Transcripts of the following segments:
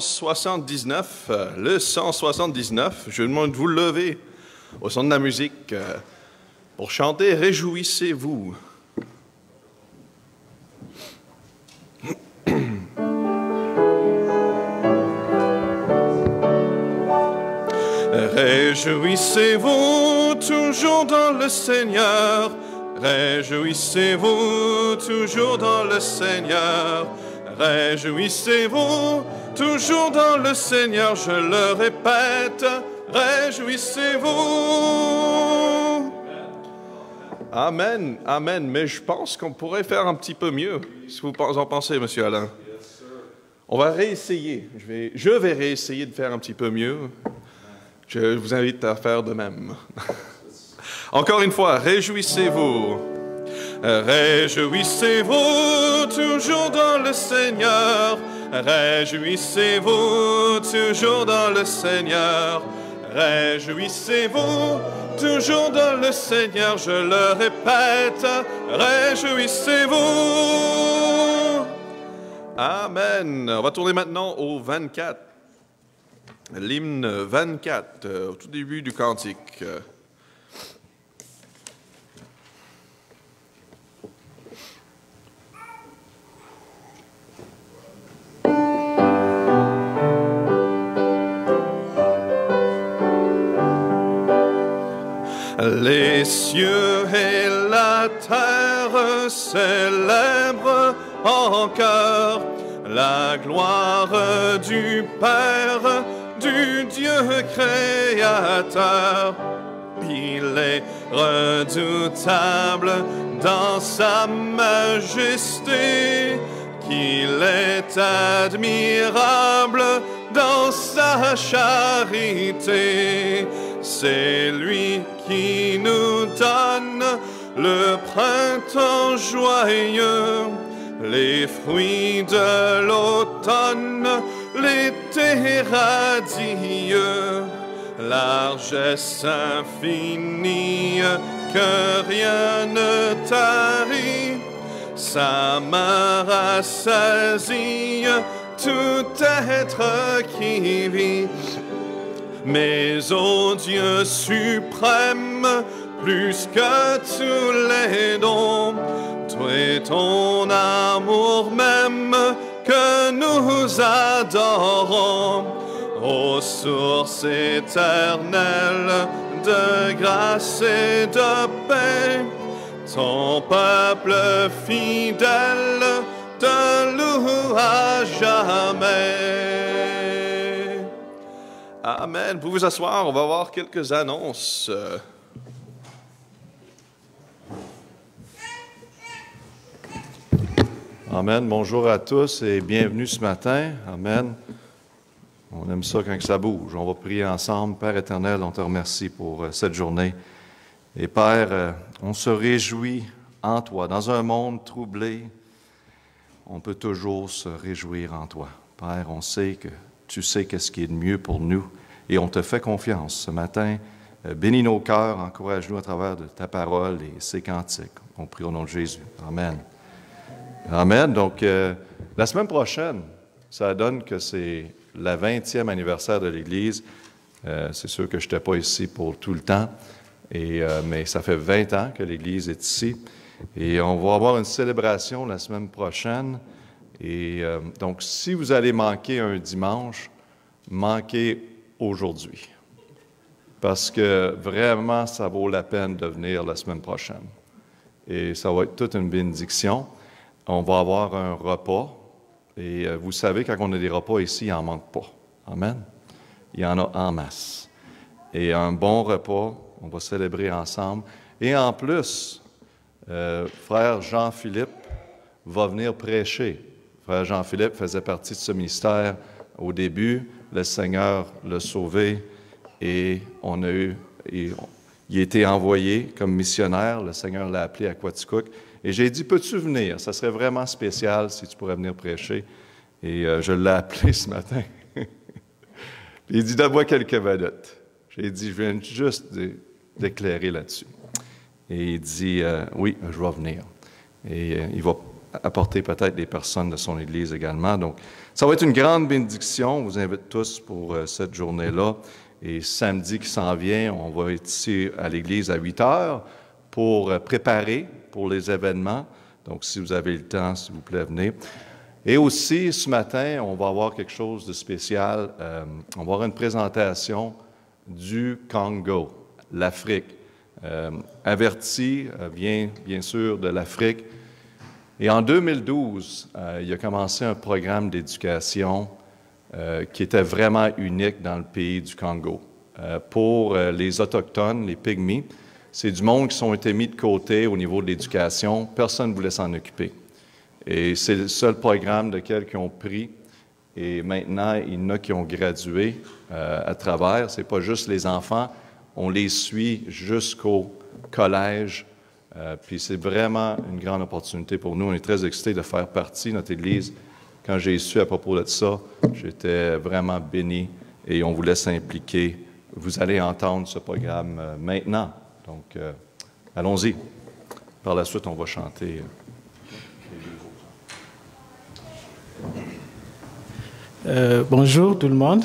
179, le 179, je vous demande de vous lever au son de la musique pour chanter « Réjouissez-vous ». Réjouissez-vous toujours dans le Seigneur, réjouissez-vous toujours dans le Seigneur, réjouissez-vous toujours dans le Seigneur, je le répète, réjouissez-vous. Amen, amen, mais je pense qu'on pourrait faire un petit peu mieux, si vous en pensez, Monsieur Alain. On va réessayer, je vais réessayer de faire un petit peu mieux. Je vous invite à faire de même. Encore une fois, réjouissez-vous. Réjouissez-vous toujours dans le Seigneur. Réjouissez-vous toujours dans le Seigneur. Réjouissez-vous toujours dans le Seigneur. Je le répète, réjouissez-vous. Amen. On va tourner maintenant au 24. L'hymne 24, au tout début du cantique. Les cieux et la terre célèbrent encore la gloire du Père, du Dieu créateur. Il est redoutable dans sa majesté, qu'il est admirable dans sa charité. C'est lui qui nous donne le printemps joyeux, les fruits de l'automne, l'été radieux, largesse infinie que rien ne tarit, sa main rassasie tout être qui vit. Mais ô Dieu suprême, plus que tous les dons, toi et ton amour même que nous adorons, ô source éternelle de grâce et de paix, ton peuple fidèle te loue à jamais. Amen. Vous pouvez vous asseoir, on va voir quelques annonces. Amen. Bonjour à tous et bienvenue ce matin. Amen. On aime ça quand ça bouge. On va prier ensemble. Père éternel, on te remercie pour cette journée. Et Père, on se réjouit en toi. Dans un monde troublé, on peut toujours se réjouir en toi. Père, on sait que tu sais qu'est-ce qui est de mieux pour nous et on te fait confiance. Ce matin, bénis nos cœurs, encourage-nous à travers de ta parole et ces cantiques. On prie au nom de Jésus. Amen. Amen. Donc, la semaine prochaine, ça donne que c'est la 20e anniversaire de l'Église. C'est sûr que je n'étais pas ici pour tout le temps, mais ça fait 20 ans que l'Église est ici. Et on va avoir une célébration la semaine prochaine. Et donc, si vous allez manquer un dimanche, manquez aujourd'hui. Parce que vraiment, ça vaut la peine de venir la semaine prochaine. Et ça va être toute une bénédiction. On va avoir un repas. Et vous savez, quand on a des repas ici, il n'en manque pas. Amen. Il y en a en masse. Et un bon repas, on va célébrer ensemble. Et en plus, frère Jean-Philippe va venir prêcher. Frère Jean-Philippe faisait partie de ce ministère au début. Le Seigneur l'a sauvé et il a été envoyé comme missionnaire. Le Seigneur l'a appelé à Quaticook. Et j'ai dit, peux-tu venir? Ça serait vraiment spécial si tu pourrais venir prêcher. Et je l'ai appelé ce matin. Il dit, donne-moi quelques minutes. J'ai dit, je viens juste d'éclairer là-dessus. Et il dit, oui, je vais venir. Et il va apporter peut-être des personnes de son Église également. Donc, ça va être une grande bénédiction. On vous invite tous pour cette journée-là. Et samedi qui s'en vient, on va être ici à l'Église à 8 heures pour préparer pour les événements. Donc, si vous avez le temps, s'il vous plaît, venez. Et aussi, ce matin, on va avoir quelque chose de spécial. On va avoir une présentation du Congo, l'Afrique. Averti vient bien sûr de l'Afrique. Et en 2012, il a commencé un programme d'éducation qui était vraiment unique dans le pays du Congo. Pour les Autochtones, les Pygmies, c'est du monde qui sont été mis de côté au niveau de l'éducation. Personne ne voulait s'en occuper. Et c'est le seul programme de qui ont pris. Et maintenant, il y en a qui ont gradué à travers. Ce n'est pas juste les enfants. On les suit jusqu'au collège. Puis c'est vraiment une grande opportunité pour nous. On est très excités de faire partie de notre Église. Quand j'ai su à propos de ça, j'étais vraiment béni et on vous laisse impliquer. Vous allez entendre ce programme maintenant. Donc, allons-y. Par la suite, on va chanter. Bonjour tout le monde.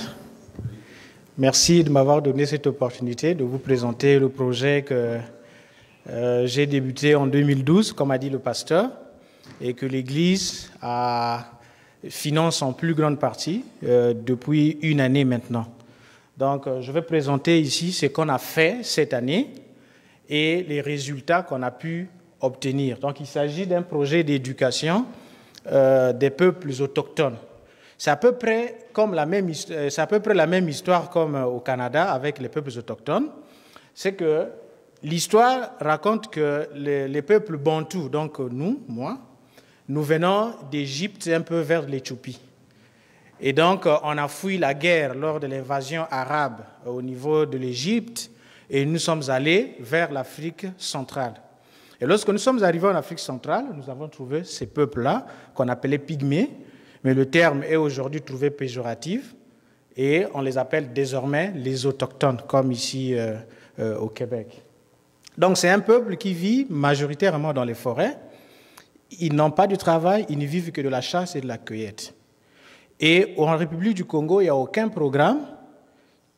Merci de m'avoir donné cette opportunité de vous présenter le projet que j'ai débuté en 2012, comme a dit le pasteur, et que l'Église finance en plus grande partie depuis une année maintenant. Donc, je vais présenter ici ce qu'on a fait cette année et les résultats qu'on a pu obtenir. Donc, il s'agit d'un projet d'éducation des peuples autochtones. C'est à peu près la même histoire comme au Canada avec les peuples autochtones. C'est que l'histoire raconte que les peuples bantous, donc nous venons d'Égypte un peu vers l'Éthiopie. Et donc, on a fui la guerre lors de l'invasion arabe au niveau de l'Égypte et nous sommes allés vers l'Afrique centrale. Et lorsque nous sommes arrivés en Afrique centrale, nous avons trouvé ces peuples-là qu'on appelait pygmées, mais le terme est aujourd'hui trouvé péjoratif et on les appelle désormais les autochtones, comme ici au Québec. Donc, c'est un peuple qui vit majoritairement dans les forêts. Ils n'ont pas de travail, ils ne vivent que de la chasse et de la cueillette. Et en République du Congo, il n'y a aucun programme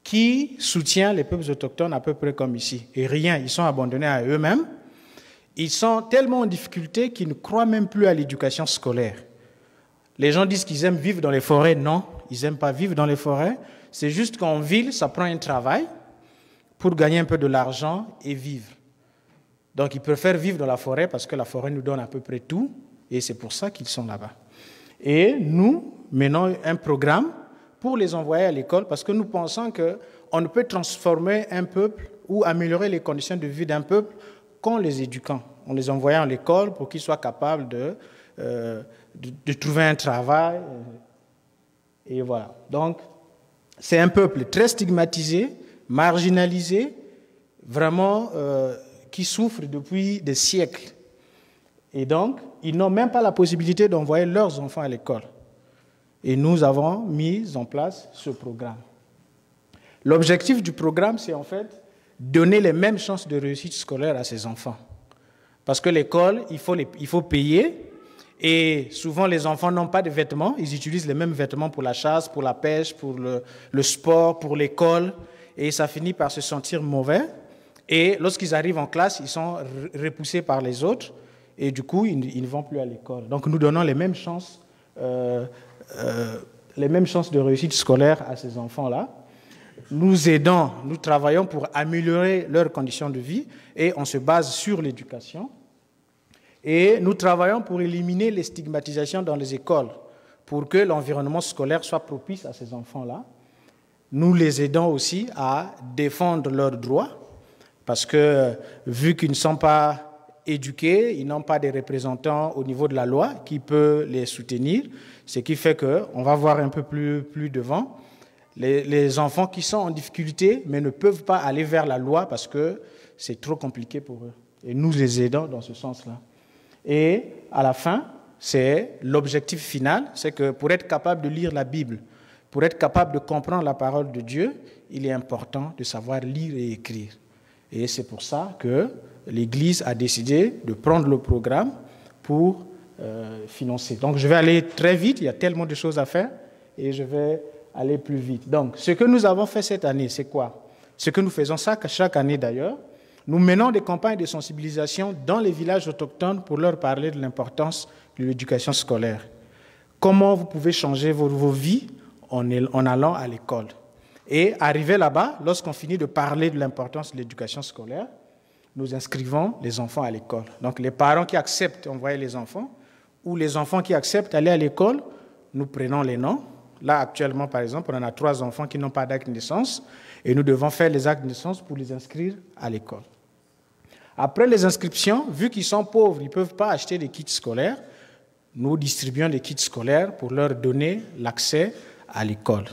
qui soutient les peuples autochtones à peu près comme ici. Et rien, ils sont abandonnés à eux-mêmes. Ils sont tellement en difficulté qu'ils ne croient même plus à l'éducation scolaire. Les gens disent qu'ils aiment vivre dans les forêts. Non, ils n'aiment pas vivre dans les forêts. C'est juste qu'en ville, ça prend un travail pour gagner un peu de l'argent et vivre. Donc, ils préfèrent vivre dans la forêt parce que la forêt nous donne à peu près tout. Et c'est pour ça qu'ils sont là-bas. Et nous menons un programme pour les envoyer à l'école parce que nous pensons qu'on ne peut transformer un peuple ou améliorer les conditions de vie d'un peuple qu'en les éduquant, en les envoyant à l'école pour qu'ils soient capables de trouver un travail. Et voilà. Donc, c'est un peuple très stigmatisé, marginalisé, vraiment qui souffre depuis des siècles. Et donc, ils n'ont même pas la possibilité d'envoyer leurs enfants à l'école. Et nous avons mis en place ce programme. L'objectif du programme, c'est en fait donner les mêmes chances de réussite scolaire à ces enfants. Parce que l'école, il faut payer. Et souvent, les enfants n'ont pas de vêtements. Ils utilisent les mêmes vêtements pour la chasse, pour la pêche, pour le sport, pour l'école. Et ça finit par se sentir mauvais. Et lorsqu'ils arrivent en classe, ils sont repoussés par les autres. Et du coup, ils ne vont plus à l'école. Donc, nous donnons les mêmes chances de réussite scolaire à ces enfants-là. Nous aidons, nous travaillons pour améliorer leurs conditions de vie et on se base sur l'éducation. Et nous travaillons pour éliminer les stigmatisations dans les écoles, pour que l'environnement scolaire soit propice à ces enfants-là. Nous les aidons aussi à défendre leurs droits, parce que vu qu'ils ne sont pas éduqués, ils n'ont pas de représentants au niveau de la loi qui peut les soutenir, ce qui fait qu'on va voir un peu plus devant les enfants qui sont en difficulté mais ne peuvent pas aller vers la loi parce que c'est trop compliqué pour eux. Et nous les aidons dans ce sens-là. Et à la fin, c'est l'objectif final, c'est que pour être capable de lire la Bible, pour être capable de comprendre la parole de Dieu, il est important de savoir lire et écrire. Et c'est pour ça que l'Église a décidé de prendre le programme pour financer. Donc je vais aller très vite, il y a tellement de choses à faire et je vais aller plus vite. Donc ce que nous avons fait cette année, c'est quoi? Ce que nous faisons chaque année d'ailleurs, nous menons des campagnes de sensibilisation dans les villages autochtones pour leur parler de l'importance de l'éducation scolaire. Comment vous pouvez changer vos vies en allant à l'école. Et arrivé là-bas, lorsqu'on finit de parler de l'importance de l'éducation scolaire, nous inscrivons les enfants à l'école. Donc les parents qui acceptent d'envoyer les enfants, ou les enfants qui acceptent d'aller à l'école, nous prenons les noms. Là, actuellement, par exemple, on en a 3 enfants qui n'ont pas d'acte de naissance, et nous devons faire les actes de naissance pour les inscrire à l'école. Après les inscriptions, vu qu'ils sont pauvres, ils ne peuvent pas acheter des kits scolaires, nous distribuons des kits scolaires pour leur donner l'accès à l'école.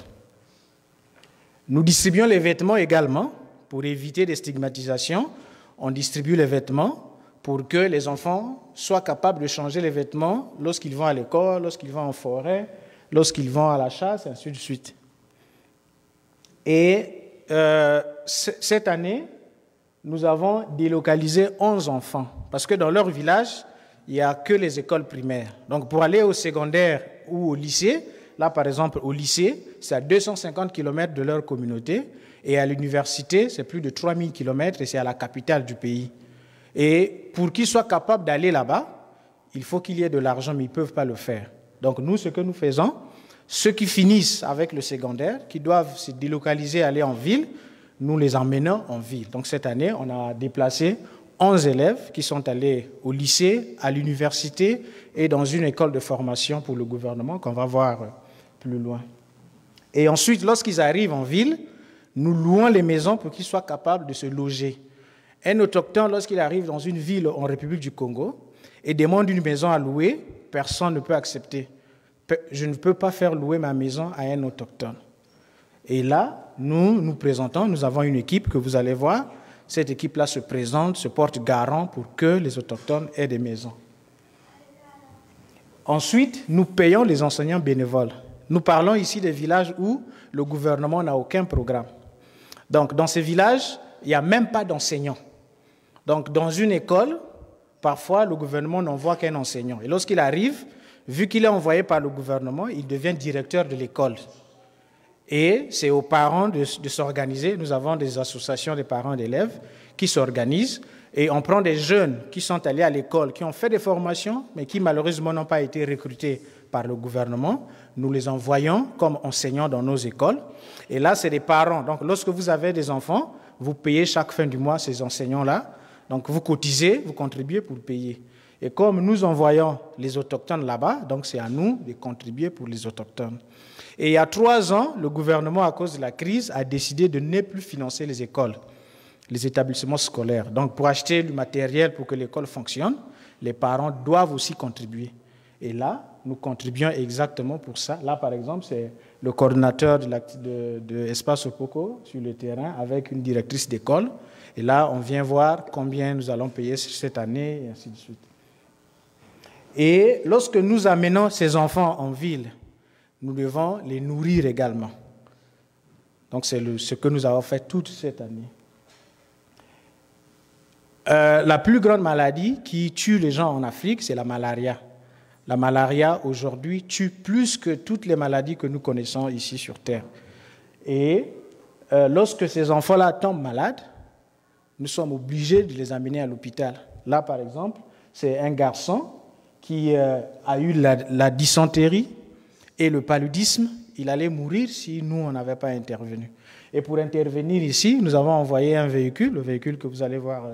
Nous distribuons les vêtements également pour éviter des stigmatisations. On distribue les vêtements pour que les enfants soient capables de changer les vêtements lorsqu'ils vont à l'école, lorsqu'ils vont en forêt, lorsqu'ils vont à la chasse, et ainsi de suite. Et cette année, nous avons délocalisé 11 enfants parce que dans leur village, il n'y a que les écoles primaires. Donc pour aller au secondaire ou au lycée, là par exemple au lycée, c'est à 250 km de leur communauté et à l'université, c'est plus de 3000 km et c'est à la capitale du pays. Et pour qu'ils soient capables d'aller là-bas, il faut qu'il y ait de l'argent, mais ils ne peuvent pas le faire. Donc nous, ce que nous faisons, ceux qui finissent avec le secondaire, qui doivent se délocaliser, aller en ville, nous les emmenons en ville. Donc cette année, on a déplacé 11 élèves qui sont allés au lycée, à l'université et dans une école de formation pour le gouvernement qu'on va voir plus loin. Et ensuite, lorsqu'ils arrivent en ville, nous louons les maisons pour qu'ils soient capables de se loger. Un autochtone, lorsqu'il arrive dans une ville en République du Congo et demande une maison à louer, personne ne peut accepter. Je ne peux pas faire louer ma maison à un autochtone. Et là, nous présentons, nous avons une équipe que vous allez voir. Cette équipe-là se présente, se porte garant pour que les autochtones aient des maisons. Ensuite, nous payons les enseignants bénévoles. Nous parlons ici des villages où le gouvernement n'a aucun programme. Donc, dans ces villages, il n'y a même pas d'enseignants. Donc, dans une école, parfois, le gouvernement n'envoie qu'un enseignant. Et lorsqu'il arrive, vu qu'il est envoyé par le gouvernement, il devient directeur de l'école. Et c'est aux parents de s'organiser. Nous avons des associations des parents d'élèves qui s'organisent et on prend des jeunes qui sont allés à l'école, qui ont fait des formations, mais qui malheureusement n'ont pas été recrutés par le gouvernement. Nous les envoyons comme enseignants dans nos écoles. Et là, c'est des parents. Donc, lorsque vous avez des enfants, vous payez chaque fin du mois ces enseignants-là. Donc, vous cotisez, vous contribuez pour payer. Et comme nous envoyons les autochtones là-bas, donc c'est à nous de contribuer pour les autochtones. Et il y a 3 ans, le gouvernement, à cause de la crise, a décidé de ne plus financer les écoles, les établissements scolaires. Donc, pour acheter du matériel pour que l'école fonctionne, les parents doivent aussi contribuer. Et là, nous contribuons exactement pour ça. Là, par exemple, c'est le coordinateur de Espace Opoko sur le terrain avec une directrice d'école. Et là, on vient voir combien nous allons payer cette année, et ainsi de suite. Et lorsque nous amenons ces enfants en ville, nous devons les nourrir également. Donc, c'est ce que nous avons fait toute cette année. La plus grande maladie qui tue les gens en Afrique, c'est la malaria. La malaria, aujourd'hui, tue plus que toutes les maladies que nous connaissons ici sur Terre. Et lorsque ces enfants-là tombent malades, nous sommes obligés de les amener à l'hôpital. Là, par exemple, c'est un garçon qui a eu la dysenterie et le paludisme. Il allait mourir si nous, on n'avait pas intervenu. Et pour intervenir ici, nous avons envoyé un véhicule, le véhicule que vous allez voir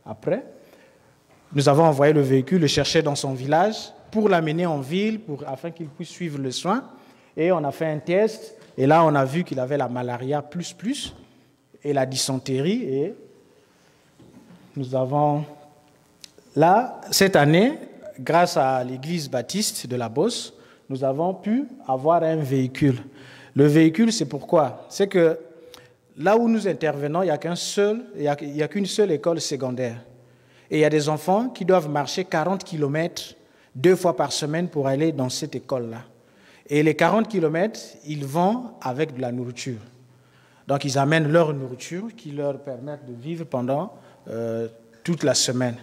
après. Nous avons envoyé le véhicule le chercher dans son village pour l'amener en ville, afin qu'il puisse suivre le soin. Et on a fait un test, et là, on a vu qu'il avait la malaria plus, et la dysenterie. Et nous avons, là, cette année, grâce à l'église baptiste de la Beauce, nous avons pu avoir un véhicule. Le véhicule, c'est pourquoi? C'est que là où nous intervenons, il n'y a qu'une seule école secondaire. Et il y a des enfants qui doivent marcher 40 km 2 fois par semaine pour aller dans cette école-là. Et les 40 km, ils vont avec de la nourriture. Donc, ils amènent leur nourriture qui leur permet de vivre pendant toute la semaine.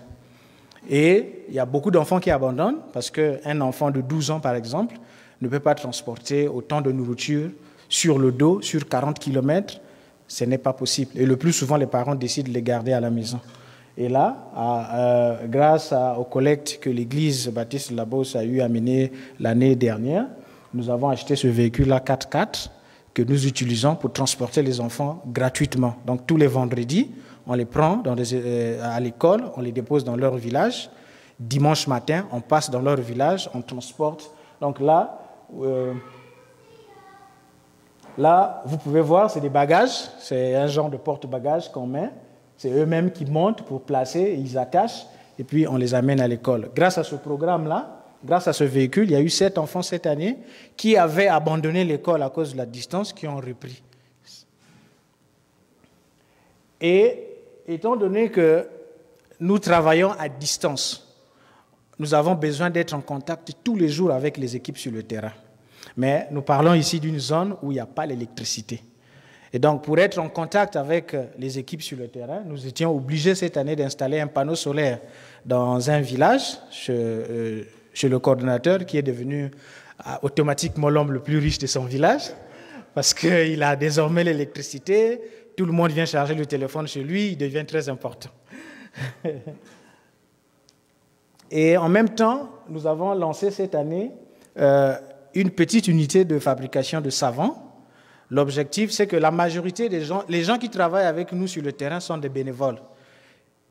Et il y a beaucoup d'enfants qui abandonnent parce qu'un enfant de 12 ans, par exemple, ne peut pas transporter autant de nourriture sur le dos, sur 40 km. Ce n'est pas possible. Et le plus souvent, les parents décident de les garder à la maison. Et là, grâce aux collectes que l'église baptiste de la Beauce a eu à mener l'année dernière, nous avons acheté ce véhicule-là 4x4 que nous utilisons pour transporter les enfants gratuitement. Donc tous les vendredis, on les prend à l'école, on les dépose dans leur village. Dimanche matin, on passe dans leur village, on transporte. Donc là, vous pouvez voir, c'est des bagages, c'est un genre de porte-bagages qu'on met. C'est eux-mêmes qui montent pour placer, ils attachent, et puis on les amène à l'école. Grâce à ce programme-là, grâce à ce véhicule, il y a eu 7 enfants cette année qui avaient abandonné l'école à cause de la distance, qui ont repris. Et étant donné que nous travaillons à distance, nous avons besoin d'être en contact tous les jours avec les équipes sur le terrain. Mais nous parlons ici d'une zone où il n'y a pas l'électricité. Et donc, pour être en contact avec les équipes sur le terrain, nous étions obligés cette année d'installer un panneau solaire dans un village, chez le coordonnateur, qui est devenu automatiquement l'homme le plus riche de son village, parce qu'il a désormais l'électricité, tout le monde vient charger le téléphone chez lui, il devient très important. Et en même temps, nous avons lancé cette année une petite unité de fabrication de savon. L'objectif, c'est que la majorité des gens, les gens qui travaillent avec nous sur le terrain sont des bénévoles.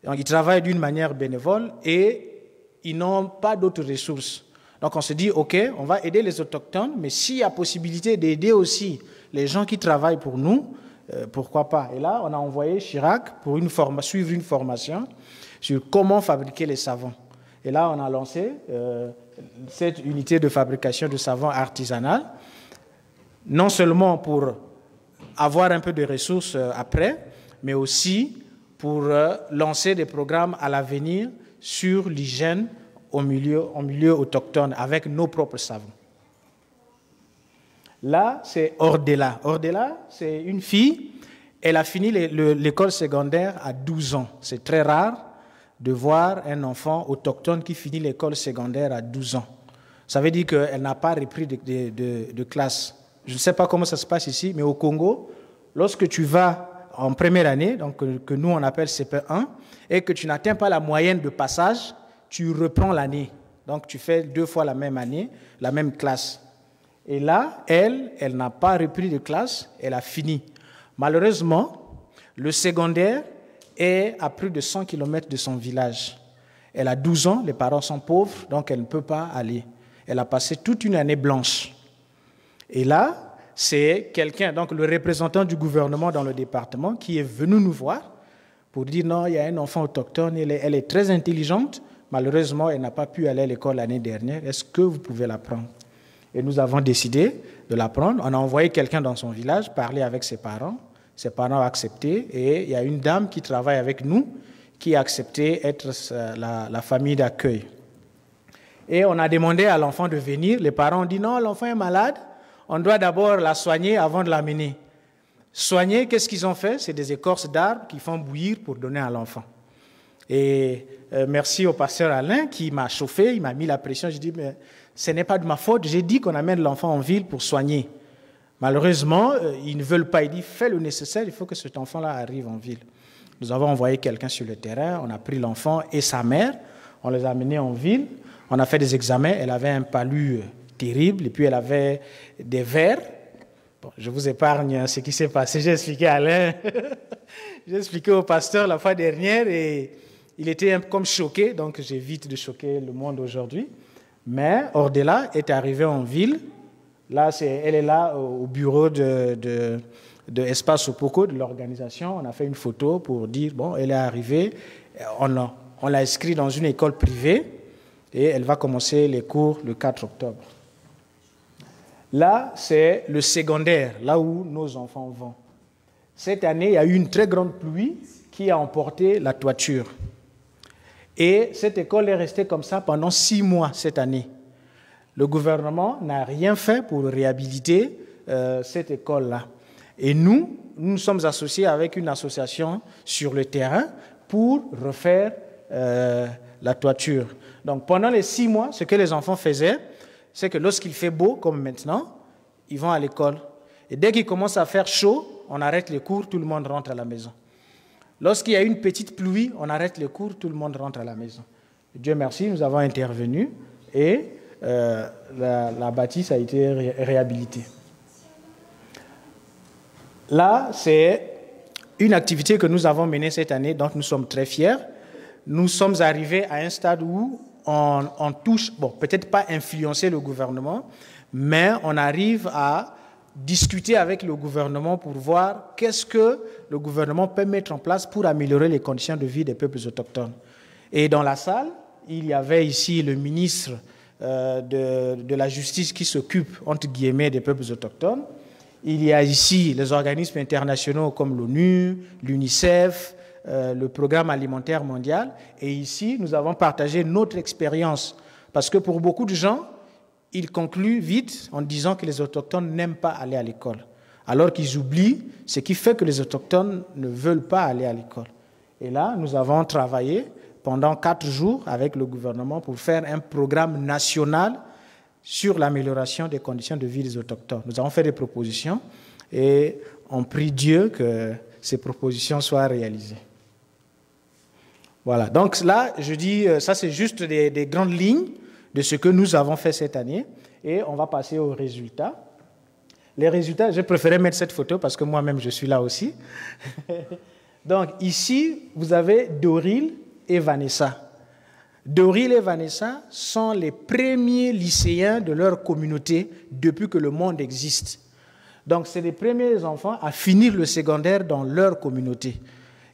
Donc, ils travaillent d'une manière bénévole et ils n'ont pas d'autres ressources. Donc, on se dit, OK, on va aider les autochtones, mais s'il y a possibilité d'aider aussi les gens qui travaillent pour nous, pourquoi pas? Et là, on a envoyé Chirac pour suivre une formation sur comment fabriquer les savons. Et là, on a lancé cette unité de fabrication de savon artisanal, non seulement pour avoir un peu de ressources après, mais aussi pour lancer des programmes à l'avenir sur l'hygiène en milieu autochtone avec nos propres savons. Là, c'est Ordela. Ordela, c'est une fille, elle a fini l'école secondaire à 12 ans. C'est très rare de voir un enfant autochtone qui finit l'école secondaire à 12 ans. Ça veut dire qu'elle n'a pas repris de classe. Je ne sais pas comment ça se passe ici, mais au Congo, lorsque tu vas en première année, donc que nous on appelle CP1, et que tu n'atteins pas la moyenne de passage, tu reprends l'année. Donc tu fais 2 fois la même année, la même classe. Et là, elle n'a pas repris de classe, elle a fini. Malheureusement, le secondaire est à plus de 100 km de son village. Elle a 12 ans, les parents sont pauvres, donc elle ne peut pas aller. Elle a passé toute une année blanche. Et là, c'est quelqu'un, donc le représentant du gouvernement dans le département, qui est venu nous voir pour dire non, il y a un enfant autochtone, elle est très intelligente, malheureusement, elle n'a pas pu aller à l'école l'année dernière, est-ce que vous pouvez la prendre? Et nous avons décidé de la prendre. On a envoyé quelqu'un dans son village parler avec ses parents ont accepté, et il y a une dame qui travaille avec nous qui a accepté d'être la famille d'accueil. Et on a demandé à l'enfant de venir, les parents ont dit non, l'enfant est malade, on doit d'abord la soigner avant de l'amener. Soigner, qu'est-ce qu'ils ont fait? C'est des écorces d'arbres qu'ils font bouillir pour donner à l'enfant. Et merci au pasteur Alain qui m'a chauffé, il m'a mis la pression. Je dis, mais ce n'est pas de ma faute, j'ai dit qu'on amène l'enfant en ville pour soigner. Malheureusement, ils ne veulent pas. Il dit, fais le nécessaire, il faut que cet enfant-là arrive en ville. Nous avons envoyé quelqu'un sur le terrain, on a pris l'enfant et sa mère, on les a amenés en ville, on a fait des examens, elle avait un palu terrible, et puis elle avait des vers. Bon, je vous épargne ce qui s'est passé, j'ai expliqué à Alain, j'ai expliqué au pasteur la fois dernière, et il était comme choqué, donc j'évite de choquer le monde aujourd'hui. Mais Ordela est arrivée en ville, là, elle est là au bureau de Espace Opoko, de l'organisation, on a fait une photo pour dire, bon, elle est arrivée, on l'a inscrite dans une école privée, et elle va commencer les cours le 4 octobre. Là, c'est le secondaire, là où nos enfants vont. Cette année, il y a eu une très grande pluie qui a emporté la toiture. Et cette école est restée comme ça pendant 6 mois cette année. Le gouvernement n'a rien fait pour réhabiliter cette école-là. Et nous sommes associés avec une association sur le terrain pour refaire la toiture. Donc pendant les 6 mois, ce que les enfants faisaient, c'est que lorsqu'il fait beau, comme maintenant, ils vont à l'école. Et dès qu'il commence à faire chaud, on arrête les cours, tout le monde rentre à la maison. Lorsqu'il y a une petite pluie, on arrête les cours, tout le monde rentre à la maison. Dieu merci, nous avons intervenu et la bâtisse a été réhabilitée. Là, c'est une activité que nous avons menée cette année, donc nous sommes très fiers. Nous sommes arrivés à un stade où on touche, bon, peut-être pas influencer le gouvernement, mais on arrive à discuter avec le gouvernement pour voir qu'est-ce que le gouvernement peut mettre en place pour améliorer les conditions de vie des peuples autochtones. Et dans la salle, il y avait ici le ministre de la Justice qui s'occupe, entre guillemets, des peuples autochtones. Il y a ici les organismes internationaux comme l'ONU, l'UNICEF, le Programme alimentaire mondial. Et ici, nous avons partagé notre expérience. Parce que pour beaucoup de gens, ils concluent vite en disant que les Autochtones n'aiment pas aller à l'école. Alors qu'ils oublient ce qui fait que les Autochtones ne veulent pas aller à l'école. Et là, nous avons travaillé pendant 4 jours avec le gouvernement pour faire un programme national sur l'amélioration des conditions de vie des Autochtones. Nous avons fait des propositions et on prie Dieu que ces propositions soient réalisées. Voilà, donc là, je dis, ça c'est juste des grandes lignes de ce que nous avons fait cette année et on va passer aux résultats. Les résultats, j'ai préféré mettre cette photo parce que moi-même je suis là aussi. Donc ici, vous avez Doril et Vanessa. Doril et Vanessa sont les premiers lycéens de leur communauté depuis que le monde existe. Donc, c'est les premiers enfants à finir le secondaire dans leur communauté.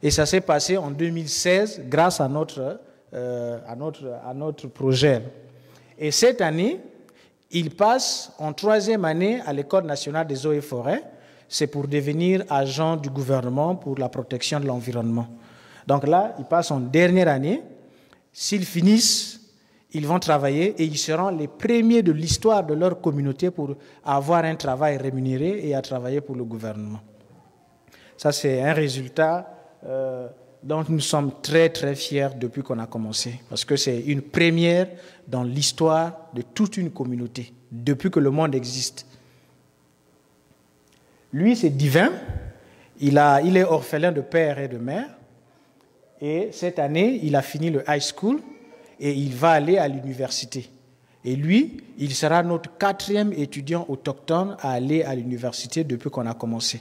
Et ça s'est passé en 2016 grâce à notre projet. Et cette année, ils passent en 3e année à l'École nationale des eaux et forêts. C'est pour devenir agent du gouvernement pour la protection de l'environnement. Donc là, ils passent en dernière année. S'ils finissent, ils vont travailler et ils seront les premiers de l'histoire de leur communauté pour avoir un travail rémunéré et à travailler pour le gouvernement. Ça, c'est un résultat dont nous sommes très, très fiers depuis qu'on a commencé. Parce que c'est une première dans l'histoire de toute une communauté, depuis que le monde existe. Lui, c'est Divin. Il est orphelin de père et de mère. Et cette année, il a fini le high school et il va aller à l'université. Et lui, il sera notre 4e étudiant autochtone à aller à l'université depuis qu'on a commencé.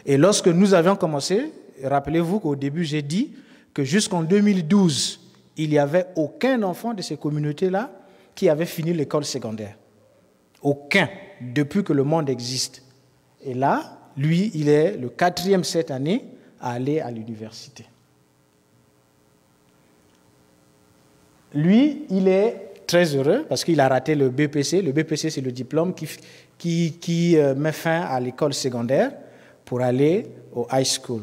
Et lorsque nous avions commencé, rappelez-vous qu'au début, j'ai dit que jusqu'en 2012, il n'y avait aucun enfant de ces communautés-là qui avait fini l'école secondaire. Aucun, depuis que le monde existe. Et là, lui, il est le 4e cette année à aller à l'université. Lui, il est très heureux parce qu'il a raté le BPC. Le BPC, c'est le diplôme qui met fin à l'école secondaire pour aller au high school.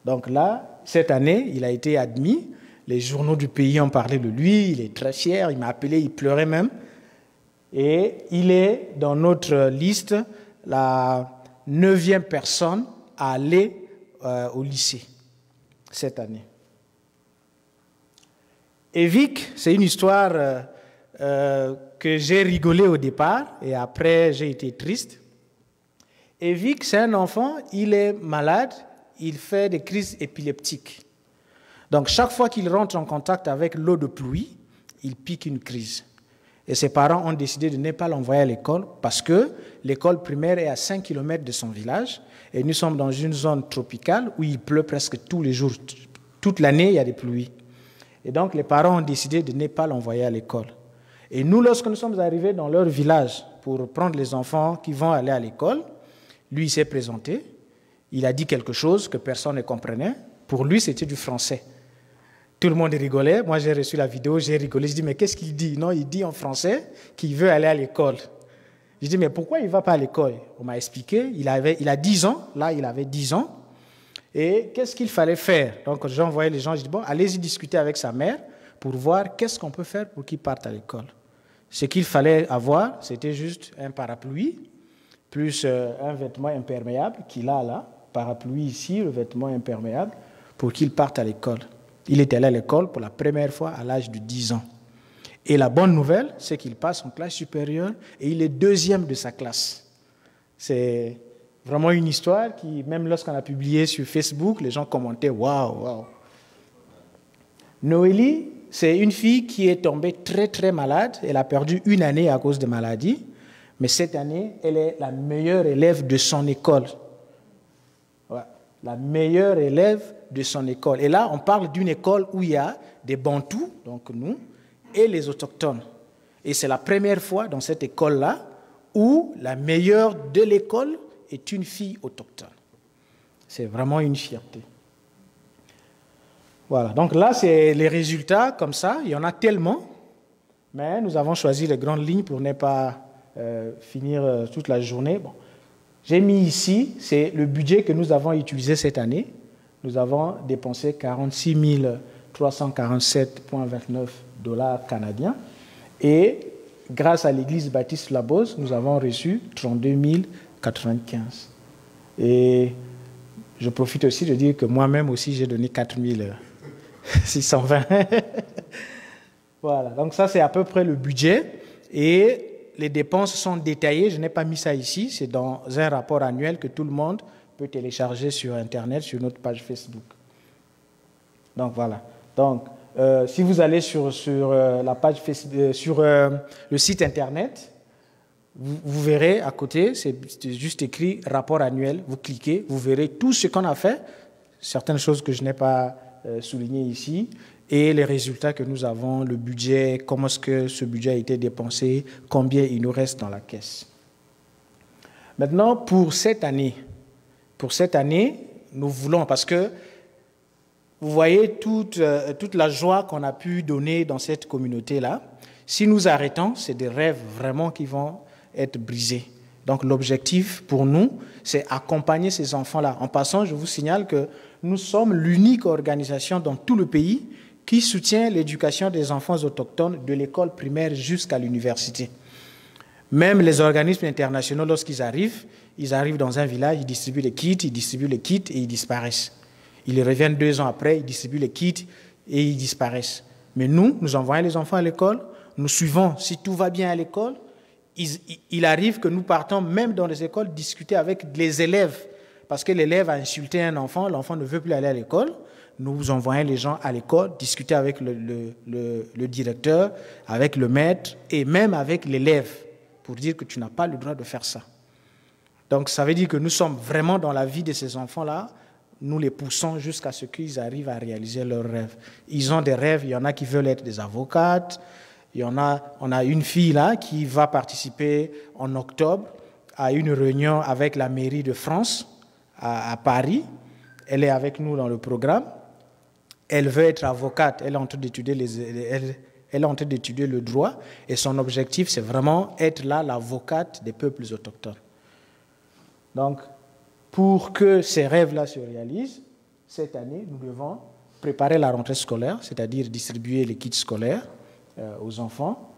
Donc là, cette année, il a été admis. Les journaux du pays ont parlé de lui. Il est très fier. Il m'a appelé, il pleurait même. Et il est dans notre liste la 9e personne à aller au lycée cette année. Evic, c'est une histoire que j'ai rigolé au départ et après j'ai été triste. Evic, c'est un enfant, il est malade, il fait des crises épileptiques. Donc chaque fois qu'il rentre en contact avec l'eau de pluie, il pique une crise. Et ses parents ont décidé de ne pas l'envoyer à l'école parce que l'école primaire est à 5 km de son village et nous sommes dans une zone tropicale où il pleut presque tous les jours. Toute l'année, il y a des pluies. Et donc, les parents ont décidé de ne pas l'envoyer à l'école. Et nous, lorsque nous sommes arrivés dans leur village pour prendre les enfants qui vont aller à l'école, lui, il s'est présenté. Il a dit quelque chose que personne ne comprenait. Pour lui, c'était du français. Tout le monde rigolait. Moi, j'ai reçu la vidéo, j'ai rigolé. Je dis, mais qu'est-ce qu'il dit? Non, il dit en français qu'il veut aller à l'école. Je dis, mais pourquoi il ne va pas à l'école? On m'a expliqué. Il a 10 ans. Là, il avait 10 ans. Et qu'est-ce qu'il fallait faire? Donc, j'envoyais les gens, je dis, bon, allez-y discuter avec sa mère pour voir qu'est-ce qu'on peut faire pour qu'il parte à l'école. Ce qu'il fallait avoir, c'était juste un parapluie, plus un vêtement imperméable qu'il a là, parapluie ici, le vêtement imperméable, pour qu'il parte à l'école. Il est allé à l'école pour la première fois à l'âge de 10 ans. Et la bonne nouvelle, c'est qu'il passe en classe supérieure et il est deuxième de sa classe. C'est vraiment une histoire qui, même lorsqu'on a publié sur Facebook, les gens commentaient « Waouh, waouh ». Noélie, c'est une fille qui est tombée très, très malade. Elle a perdu une année à cause de maladie. Mais cette année, elle est la meilleure élève de son école. Ouais, la meilleure élève de son école. Et là, on parle d'une école où il y a des Bantous, donc nous, et les autochtones. Et c'est la première fois dans cette école-là où la meilleure de l'école est une fille autochtone. C'est vraiment une fierté. Voilà, donc là, c'est les résultats comme ça. Il y en a tellement, mais nous avons choisi les grandes lignes pour ne pas finir toute la journée. Bon. J'ai mis ici, c'est le budget que nous avons utilisé cette année. Nous avons dépensé 46 347,29 $ canadiens. Et grâce à l'église Baptiste Labose, nous avons reçu 32 095. Et je profite aussi de dire que moi-même aussi, j'ai donné 4 620. Voilà, donc ça, c'est à peu près le budget. Et les dépenses sont détaillées. Je n'ai pas mis ça ici. C'est dans un rapport annuel que tout le monde peut télécharger sur Internet, sur notre page Facebook. Donc, voilà. Donc, si vous allez sur la page Facebook, sur le site Internet, vous verrez à côté, c'est juste écrit rapport annuel. Vous cliquez, vous verrez tout ce qu'on a fait, certaines choses que je n'ai pas soulignées ici, et les résultats que nous avons, le budget, comment est-ce que ce budget a été dépensé, combien il nous reste dans la caisse. Maintenant, pour cette année, nous voulons, parce que vous voyez toute la joie qu'on a pu donner dans cette communauté-là. Si nous arrêtons, c'est des rêves vraiment qui vont être brisés. Donc l'objectif pour nous, c'est accompagner ces enfants-là. En passant, je vous signale que nous sommes l'unique organisation dans tout le pays qui soutient l'éducation des enfants autochtones de l'école primaire jusqu'à l'université. Même les organismes internationaux, lorsqu'ils arrivent dans un village, ils distribuent les kits et ils disparaissent. Ils reviennent 2 ans après, ils distribuent les kits et ils disparaissent. Mais nous envoyons les enfants à l'école, nous suivons si tout va bien à l'école. Il arrive que nous partons même dans les écoles discuter avec les élèves parce que l'élève a insulté un enfant, l'enfant ne veut plus aller à l'école. Nous envoyons les gens à l'école, discuter avec le directeur, avec le maître et même avec l'élève pour dire que tu n'as pas le droit de faire ça. Donc ça veut dire que nous sommes vraiment dans la vie de ces enfants-là. Nous les poussons jusqu'à ce qu'ils arrivent à réaliser leurs rêves. Ils ont des rêves, il y en a qui veulent être des avocates, on a une fille là qui va participer en octobre à une réunion avec la mairie de France à Paris. Elle est avec nous dans le programme. Elle veut être avocate, elle est en train d'étudier le droit et son objectif c'est vraiment être là l'avocate des peuples autochtones. Donc, pour que ces rêves-là se réalisent, cette année, nous devons préparer la rentrée scolaire, c'est-à-dire distribuer les kits scolaires aux enfants.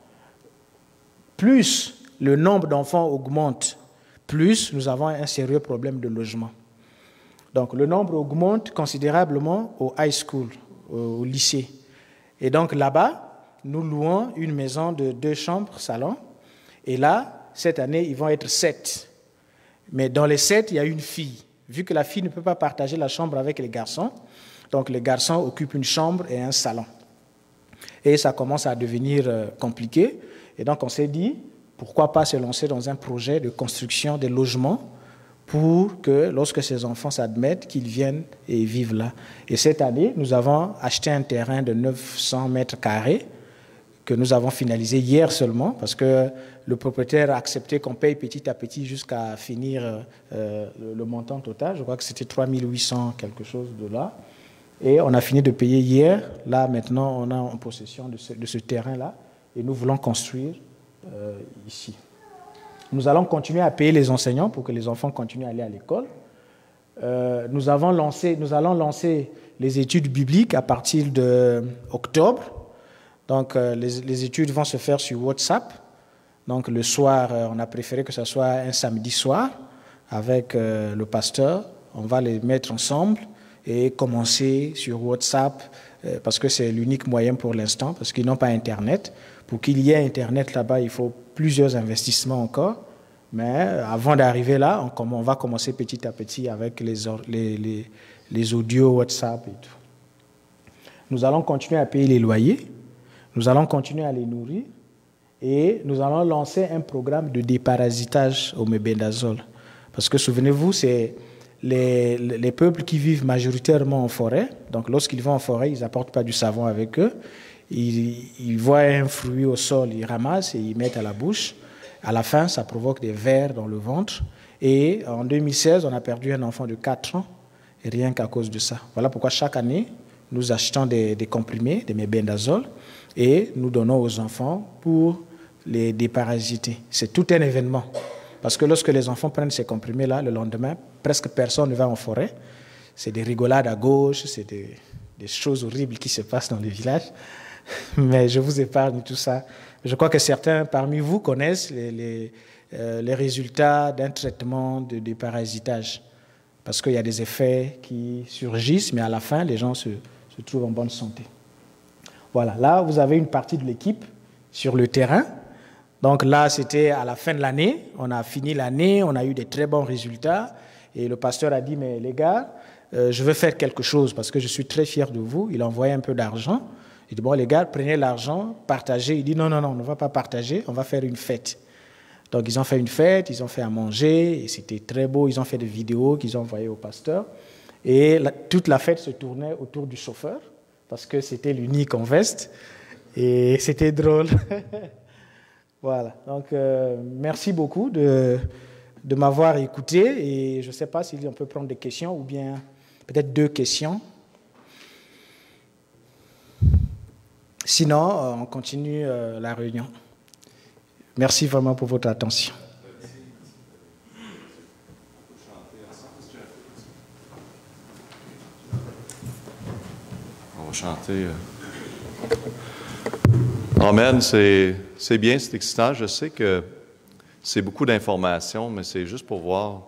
Plus le nombre d'enfants augmente, plus nous avons un sérieux problème de logement. Donc, le nombre augmente considérablement au high school, au lycée. Et donc, là-bas, nous louons une maison de 2 chambres, salon. Et là, cette année, ils vont être 7. Mais dans les 7, il y a une fille. Vu que la fille ne peut pas partager la chambre avec les garçons, donc les garçons occupent une chambre et un salon. Et ça commence à devenir compliqué. Et donc on s'est dit, pourquoi pas se lancer dans un projet de construction des logements pour que lorsque ces enfants s'admettent, qu'ils viennent et vivent là. Et cette année, nous avons acheté un terrain de 900 mètres carrés que nous avons finalisé hier seulement, parce que le propriétaire a accepté qu'on paye petit à petit jusqu'à finir le montant total. Je crois que c'était 3 800 quelque chose de là. Et on a fini de payer hier. Là, maintenant, on est en possession de ce terrain-là et nous voulons construire ici. Nous allons continuer à payer les enseignants pour que les enfants continuent à aller à l'école. Nous allons lancer les études bibliques à partir d'octobre. Donc, les études vont se faire sur WhatsApp. Donc, le soir, on a préféré que ce soit un samedi soir avec le pasteur. On va les mettre ensemble et commencer sur WhatsApp parce que c'est l'unique moyen pour l'instant, parce qu'ils n'ont pas Internet. Pour qu'il y ait Internet là-bas, il faut plusieurs investissements encore. Mais avant d'arriver là, on va commencer petit à petit avec les audios WhatsApp et tout. Nous allons continuer à payer les loyers, nous allons continuer à les nourrir et nous allons lancer un programme de déparasitage au mébendazole. Parce que souvenez-vous, c'est les peuples qui vivent majoritairement en forêt. Donc lorsqu'ils vont en forêt, ils n'apportent pas du savon avec eux. Ils voient un fruit au sol, ils ramassent et ils mettent à la bouche. À la fin, ça provoque des vers dans le ventre. Et en 2016, on a perdu un enfant de 4 ans, rien qu'à cause de ça. Voilà pourquoi chaque année, nous achetons des comprimés, des mébendazole, et nous donnons aux enfants pour les déparasiter. C'est tout un événement. Parce que lorsque les enfants prennent ces comprimés-là, le lendemain, presque personne ne va en forêt. C'est des rigolades à gauche, c'est des choses horribles qui se passent dans les villages. Mais je vous épargne tout ça. Je crois que certains parmi vous connaissent les résultats d'un traitement de déparasitage. Parce qu'il y a des effets qui surgissent, mais à la fin, les gens se trouvent en bonne santé. Voilà, là, vous avez une partie de l'équipe sur le terrain. Donc là, c'était à la fin de l'année. On a fini l'année, on a eu des très bons résultats. Et le pasteur a dit, mais les gars, je veux faire quelque chose parce que je suis très fier de vous. Il a envoyé un peu d'argent. Il dit, bon, les gars, prenez l'argent, partagez. Il dit, non, on ne va pas partager, on va faire une fête. Donc, ils ont fait une fête, ils ont fait à manger, et c'était très beau. Ils ont fait des vidéos qu'ils ont envoyées au pasteur. Et toute la fête se tournait autour du chauffeur, parce que c'était l'unique en veste. Et c'était drôle. Voilà. Donc, merci beaucoup de m'avoir écouté. Et je ne sais pas si on peut prendre des questions, ou bien peut-être 2 questions. Sinon, on continue la réunion. Merci vraiment pour votre attention. On va chanter. Amen, c'est bien, c'est excitant. Je sais que c'est beaucoup d'informations, mais c'est juste pour voir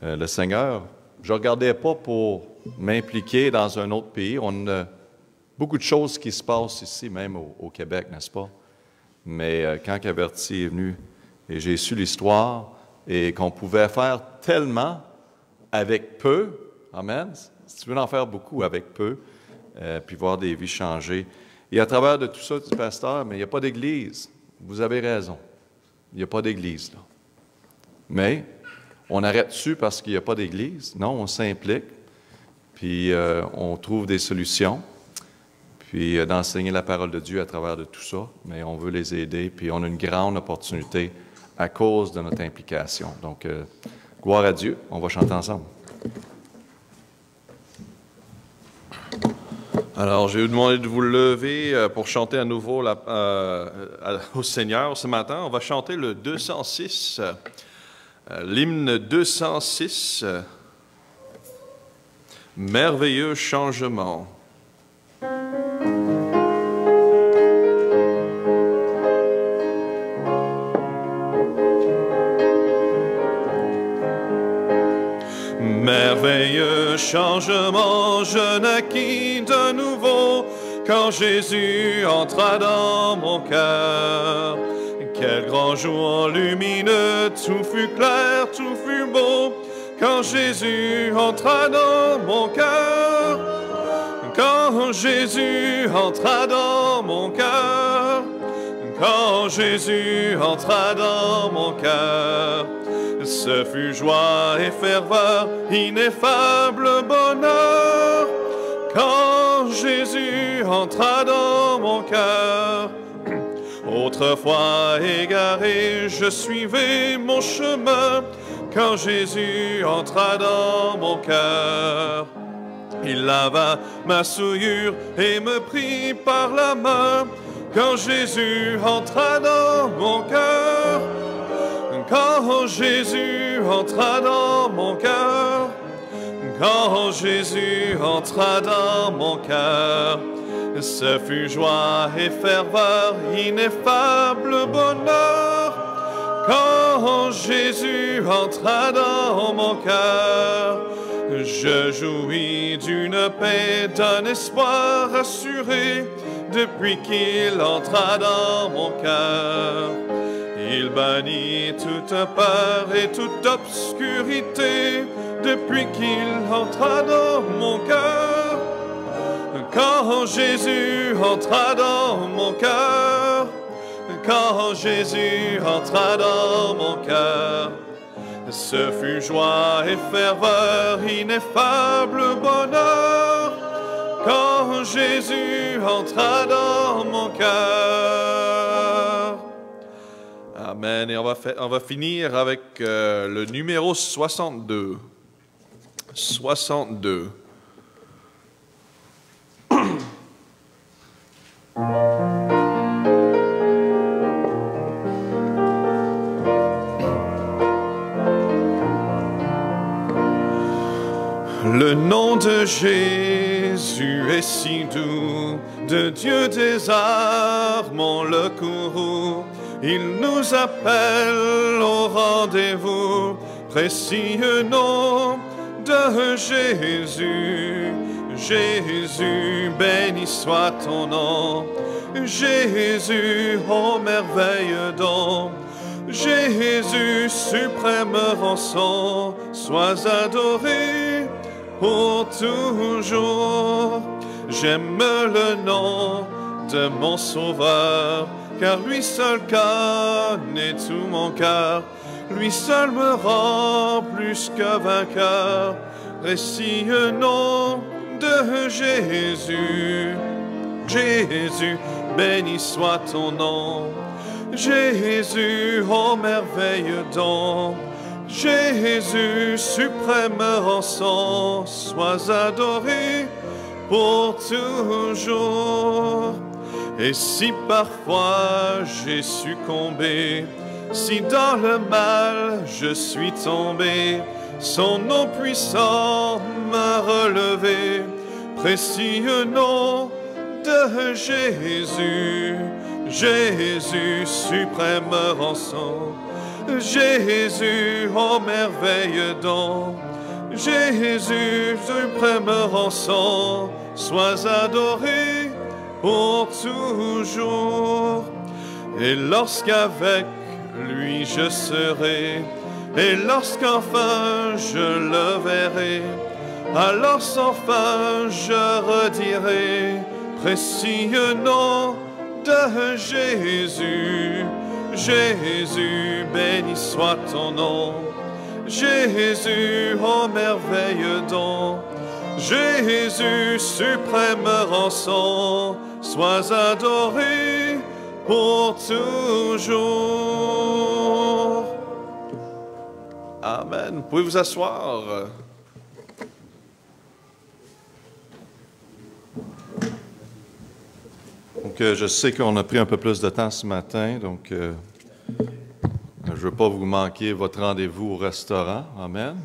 le Seigneur. Je ne regardais pas pour m'impliquer dans un autre pays. On a beaucoup de choses qui se passent ici, même au Québec, n'est-ce pas? Mais quand Caberti est venu et j'ai su l'histoire et qu'on pouvait faire tellement avec peu, amen, si tu veux en faire beaucoup avec peu, puis voir des vies changer. Et à travers de tout ça, tu dis, pasteur, mais il n'y a pas d'église. Vous avez raison. Il n'y a pas d'église, là. Mais on arrête dessus parce qu'il n'y a pas d'église. Non, on s'implique, puis on trouve des solutions, puis d'enseigner la parole de Dieu à travers de tout ça. Mais on veut les aider, puis on a une grande opportunité à cause de notre implication. Donc, gloire à Dieu. On va chanter ensemble. Alors, je vais vous demander de vous lever pour chanter à nouveau au Seigneur ce matin. On va chanter le 206, l'hymne 206, Merveilleux changement. Merveilleux changement, je naquis de nouveau quand Jésus entra dans mon cœur. Quel grand jour lumineux, tout fut clair, tout fut beau quand Jésus entra dans mon cœur. Quand Jésus entra dans mon cœur, quand Jésus entra dans mon cœur. Ce fut joie et ferveur, ineffable bonheur, quand Jésus entra dans mon cœur. Autrefois égaré, je suivais mon chemin, quand Jésus entra dans mon cœur. Il lava ma souillure et me prit par la main, quand Jésus entra dans mon cœur. Quand Jésus entra dans mon cœur, quand Jésus entra dans mon cœur, ce fut joie et ferveur, ineffable bonheur. Quand Jésus entra dans mon cœur, Je jouis d'une paix, d'un espoir assuré, depuis qu'il entra dans mon cœur. Il bannit toute peur et toute obscurité, depuis qu'il entra dans mon cœur. Quand Jésus entra dans mon cœur, quand Jésus entra dans mon cœur, ce fut joie et ferveur, ineffable bonheur. Quand Jésus entra dans mon cœur. Amen. Et on va finir avec le numéro 62. 62. Le nom de Jésus est si doux, de Dieu des armes le courroux. Il nous appelle au rendez-vous, précieux nom de Jésus. Jésus, béni soit ton nom. Jésus, ô merveille don. Jésus, suprême rançon, sois adoré pour toujours. J'aime le nom de mon Sauveur, car lui seul connaît tout mon cœur. Lui seul me rend plus que vainqueur. Précieux nom de Jésus. Jésus, béni soit ton nom. Jésus, ô merveille don. Jésus, suprême rançon, sois adoré pour toujours. Et si parfois j'ai succombé, si dans le mal je suis tombé, son nom puissant m'a relevé. Précieux nom de Jésus. Jésus, suprême rançon. Jésus, ô merveille don. Jésus, suprême rançon, sois adoré pour toujours. Et lorsqu'avec lui je serai, et lorsqu'enfin je le verrai, alors sans fin je redirai, précieux nom de Jésus. Jésus, béni soit ton nom. Jésus, ô merveille don. Jésus, suprême rançon, sois adoré pour toujours. Amen. Vous pouvez vous asseoir. Donc, je sais qu'on a pris un peu plus de temps ce matin, donc je ne veux pas vous manquer votre rendez-vous au restaurant. Amen.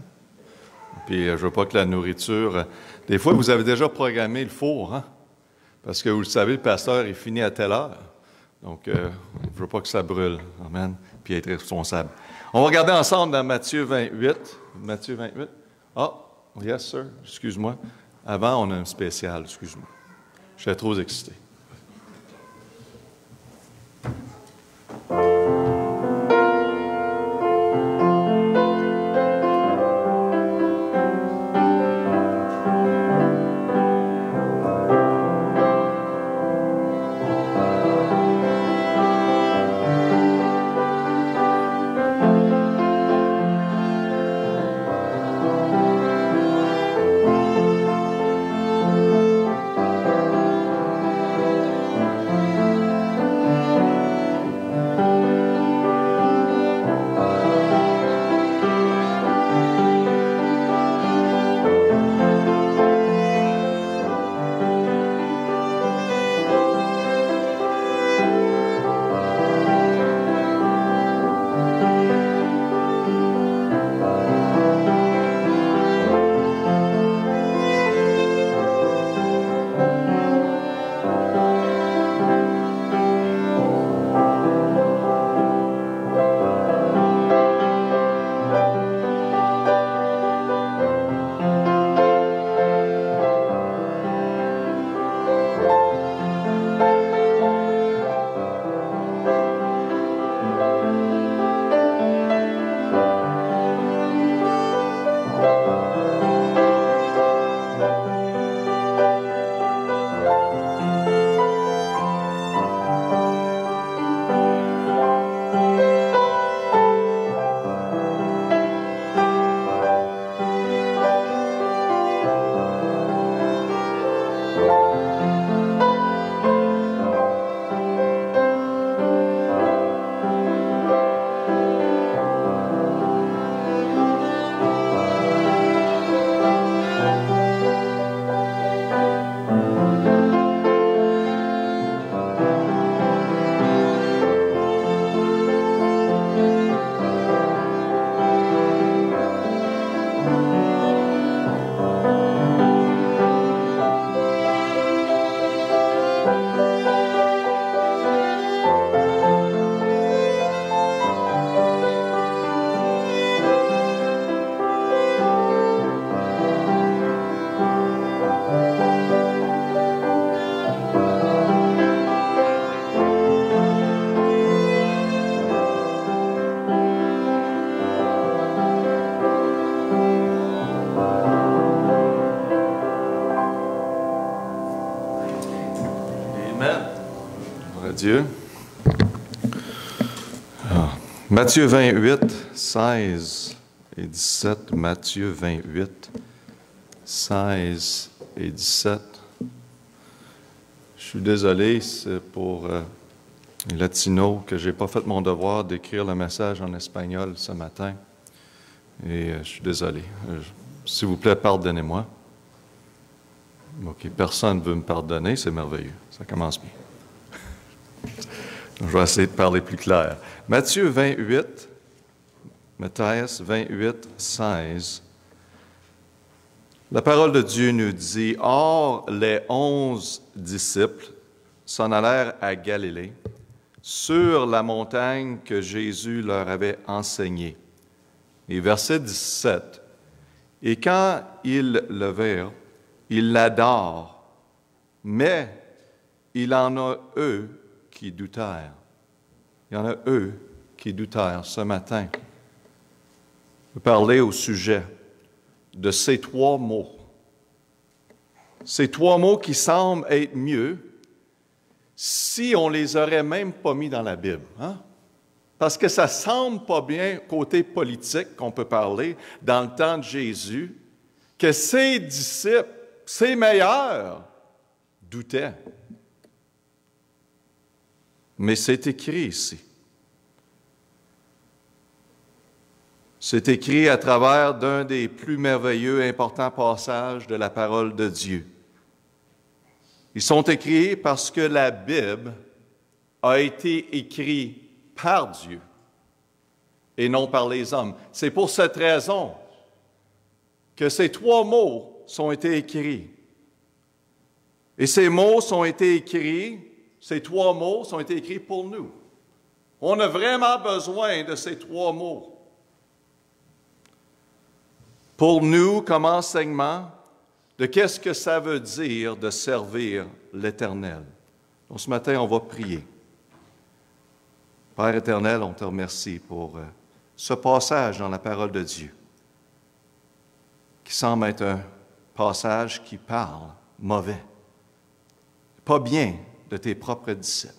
Puis, je ne veux pas que la nourriture... Des fois, vous avez déjà programmé le four, hein? Parce que vous le savez, le pasteur est fini à telle heure. Donc, je ne veux pas que ça brûle. Amen. Puis être responsable. On va regarder ensemble dans Matthieu 28. Matthieu 28. Ah, yes, sir. Excuse-moi. Avant, on a un spécial. Excuse-moi. J'étais trop excité. Dieu. Matthieu 28, 16 et 17. Matthieu 28, 16 et 17. Je suis désolé, c'est pour les latinos que je n'ai pas fait mon devoir d'écrire le message en espagnol ce matin. Et je suis désolé. S'il vous plaît, pardonnez-moi. OK, personne ne veut me pardonner, c'est merveilleux. Ça commence bien. Je vais essayer de parler plus clair. Matthieu 28, Matthias 28, 16. La parole de Dieu nous dit, « Or, les 11 disciples s'en allèrent à Galilée, sur la montagne que Jésus leur avait enseignée. » Et verset 17. « Et quand ils le virent, ils l'adorent, mais il en a eux qui doutèrent. » Il y en a eux qui doutèrent ce matin. Je vais parler au sujet de ces trois mots. Ces trois mots qui semblent être mieux si on les aurait même pas mis dans la Bible. Hein? Parce que ça semble pas bien, côté politique qu'on peut parler, dans le temps de Jésus, que ses disciples, ses meilleurs, doutaient. Mais c'est écrit ici. C'est écrit à travers d'un des plus merveilleux et importants passages de la parole de Dieu. Ils sont écrits parce que la Bible a été écrite par Dieu et non par les hommes. C'est pour cette raison que ces trois mots sont été écrits. Et ces mots sont été écrits, ces trois mots sont été écrits pour nous. On a vraiment besoin de ces trois mots. Pour nous, comme enseignement, de qu'est-ce que ça veut dire de servir l'Éternel. Donc, ce matin, on va prier. Père éternel, on te remercie pour ce passage dans la parole de Dieu, qui semble être un passage qui parle mauvais, pas bien de tes propres disciples.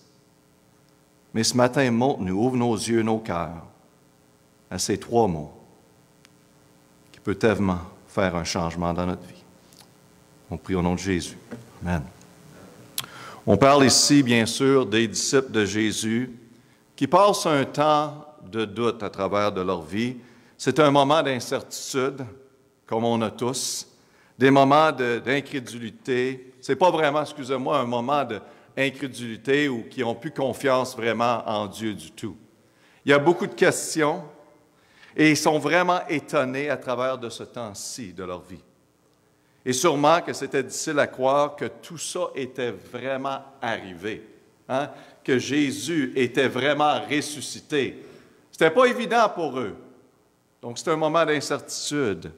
Mais ce matin, montre-nous, ouvre nos yeux, nos cœurs à ces trois mots qui peut tellement faire un changement dans notre vie. On prie au nom de Jésus. Amen. On parle ici, bien sûr, des disciples de Jésus qui passent un temps de doute à travers de leur vie. C'est un moment d'incertitude, comme on a tous, des moments d'incrédulité. Ce n'est pas vraiment, excusez-moi, un moment d'incrédulité ou qui n'ont plus confiance vraiment en Dieu du tout. Il y a beaucoup de questions et ils sont vraiment étonnés à travers de ce temps-ci de leur vie. Et sûrement que c'était difficile à croire que tout ça était vraiment arrivé, hein? Que Jésus était vraiment ressuscité. Ce n'était pas évident pour eux. Donc, c'est un moment d'incertitude.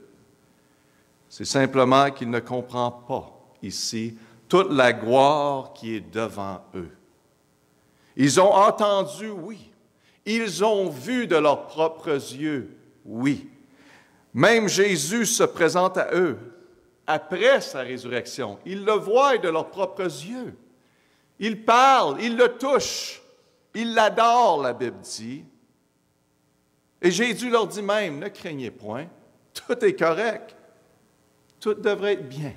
C'est simplement qu'ils ne comprennent pas ici toute la gloire qui est devant eux. Ils ont entendu, oui. Ils ont vu de leurs propres yeux, oui. Même Jésus se présente à eux après sa résurrection. Ils le voient de leurs propres yeux. Ils parlent, ils le touchent, ils l'adorent, la Bible dit. Et Jésus leur dit même, ne craignez point, tout est correct, tout devrait être bien.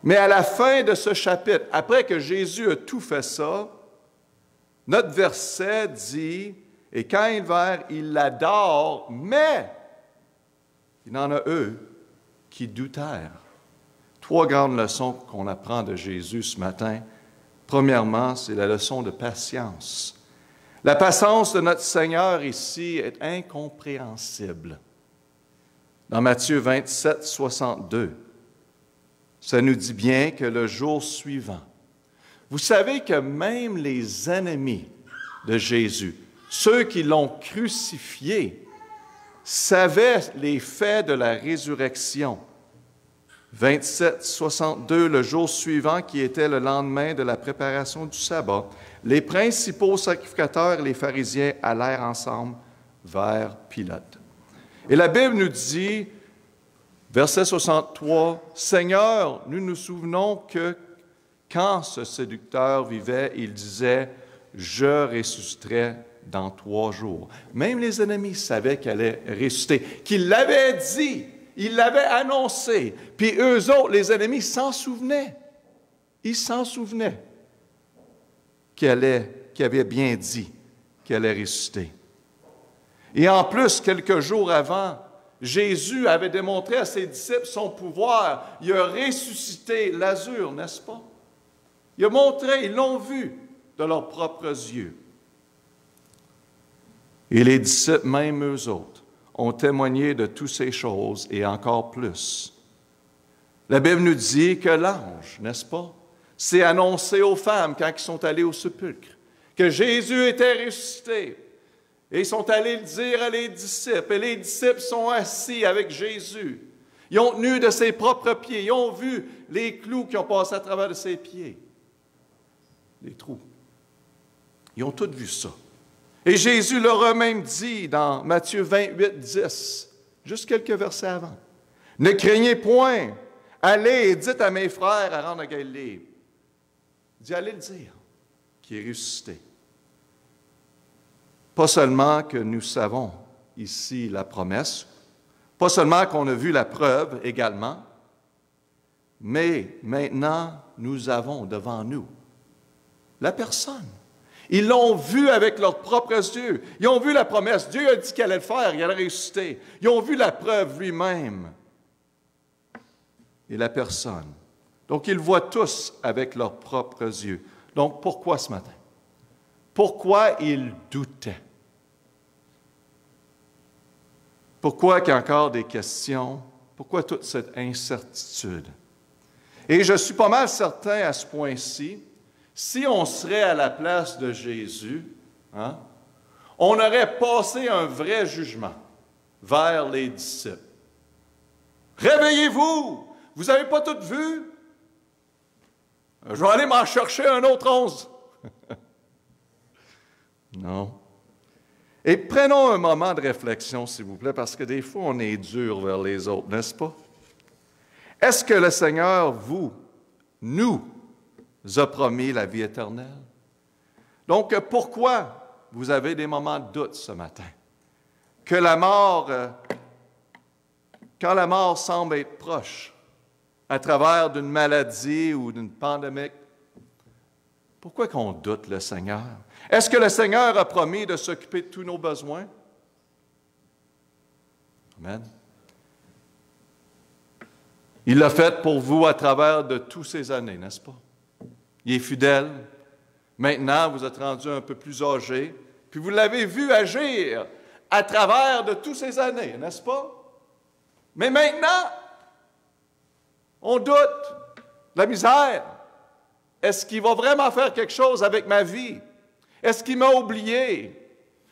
Mais à la fin de ce chapitre, après que Jésus a tout fait ça, notre verset dit, et quand ils vinrent, ils l'adorent, mais il y en a eux qui doutèrent. Trois grandes leçons qu'on apprend de Jésus ce matin. Premièrement, c'est la leçon de patience. La patience de notre Seigneur ici est incompréhensible. Dans Matthieu 27, 62, ça nous dit bien que le jour suivant, vous savez que même les ennemis de Jésus, ceux qui l'ont crucifié, savaient les faits de la résurrection. 27, 62, le jour suivant, qui était le lendemain de la préparation du sabbat, les principaux sacrificateurs et les pharisiens allèrent ensemble vers Pilate. Et la Bible nous dit, verset 63, « Seigneur, nous nous souvenons que quand ce séducteur vivait, il disait « Je ressusciterai dans 3 jours ». Même les ennemis savaient qu'elle allait ressusciter, qu'il l'avait dit, il l'avait annoncé. Puis eux autres, les ennemis, s'en souvenaient. Ils s'en souvenaient qu'il avait bien dit qu'elle allait ressusciter. Et en plus, quelques jours avant, Jésus avait démontré à ses disciples son pouvoir. Il a ressuscité Lazare, n'est-ce pas? Il a montré, ils l'ont vu de leurs propres yeux. Et les disciples, même eux autres, ont témoigné de toutes ces choses et encore plus. La Bible nous dit que l'ange, n'est-ce pas, s'est annoncé aux femmes quand ils sont allés au sépulcre, que Jésus était ressuscité. Et ils sont allés le dire à les disciples, et les disciples sont assis avec Jésus. Ils ont tenu de ses propres pieds, ils ont vu les clous qui ont passé à travers de ses pieds, les trous. Ils ont tous vu ça. Et Jésus leur a même dit dans Matthieu 28, 10, juste quelques versets avant, « Ne craignez point, allez et dites à mes frères à rendre à Galilée. » Il dit, allez le dire, qui est ressuscité. Pas seulement que nous savons ici la promesse, pas seulement qu'on a vu la preuve également, mais maintenant nous avons devant nous la personne. Ils l'ont vu avec leurs propres yeux. Ils ont vu la promesse. Dieu a dit qu'il allait le faire, il allait ressusciter. Ils ont vu la preuve lui-même et la personne. Donc ils voient tous avec leurs propres yeux. Donc pourquoi ce matin? Pourquoi ils doutaient? Pourquoi qu'il y a encore des questions? Pourquoi toute cette incertitude? Et je suis pas mal certain à ce point-ci, si on serait à la place de Jésus, on aurait passé un vrai jugement vers les disciples. Réveillez-vous! Vous n'avez pas tout vu? Je vais aller m'en chercher un autre 11. Non. Et prenons un moment de réflexion, s'il vous plaît, parce que des fois, on est dur vers les autres, n'est-ce pas? Est-ce que le Seigneur, nous a promis la vie éternelle? Donc, pourquoi vous avez des moments de doute ce matin? Que la mort, quand la mort semble être proche, à travers d'une maladie ou d'une pandémie, pourquoi qu'on doute le Seigneur? Est-ce que le Seigneur a promis de s'occuper de tous nos besoins? Amen. Il l'a fait pour vous à travers de toutes ces années, n'est-ce pas? Il est fidèle. Maintenant, vous êtes rendu un peu plus âgé, puis vous l'avez vu agir à travers de toutes ces années, n'est-ce pas? Mais maintenant, on doute, la misère. Est-ce qu'il va vraiment faire quelque chose avec ma vie? Est-ce qu'il m'a oublié?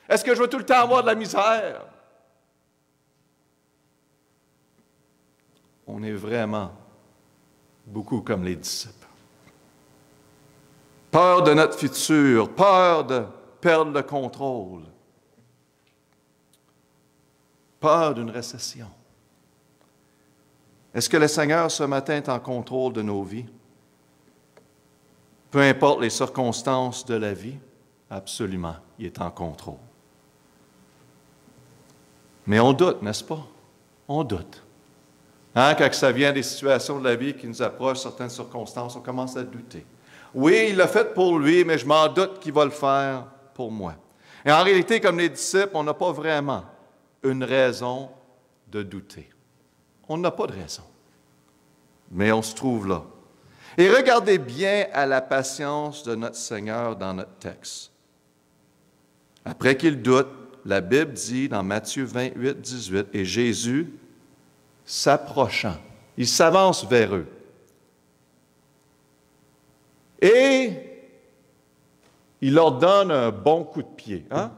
Est-ce que je vais tout le temps avoir de la misère? On est vraiment beaucoup comme les disciples. Peur de notre futur, peur de perdre le contrôle, peur d'une récession. Est-ce que le Seigneur, ce matin, est en contrôle de nos vies? Peu importe les circonstances de la vie, absolument, il est en contrôle. Mais on doute, n'est-ce pas? On doute. Quand ça vient des situations de la vie qui nous approchent, certaines circonstances, on commence à douter. Oui, il l'a fait pour lui, mais je m'en doute qu'il va le faire pour moi. Et en réalité, comme les disciples, on n'a pas vraiment une raison de douter. On n'a pas de raison. Mais on se trouve là. Et regardez bien à la patience de notre Seigneur dans notre texte. Après qu'il doute, la Bible dit dans Matthieu 28, 18, « Et Jésus, s'approchant, il s'avance vers eux. Et il leur donne un bon coup de pied. Hein?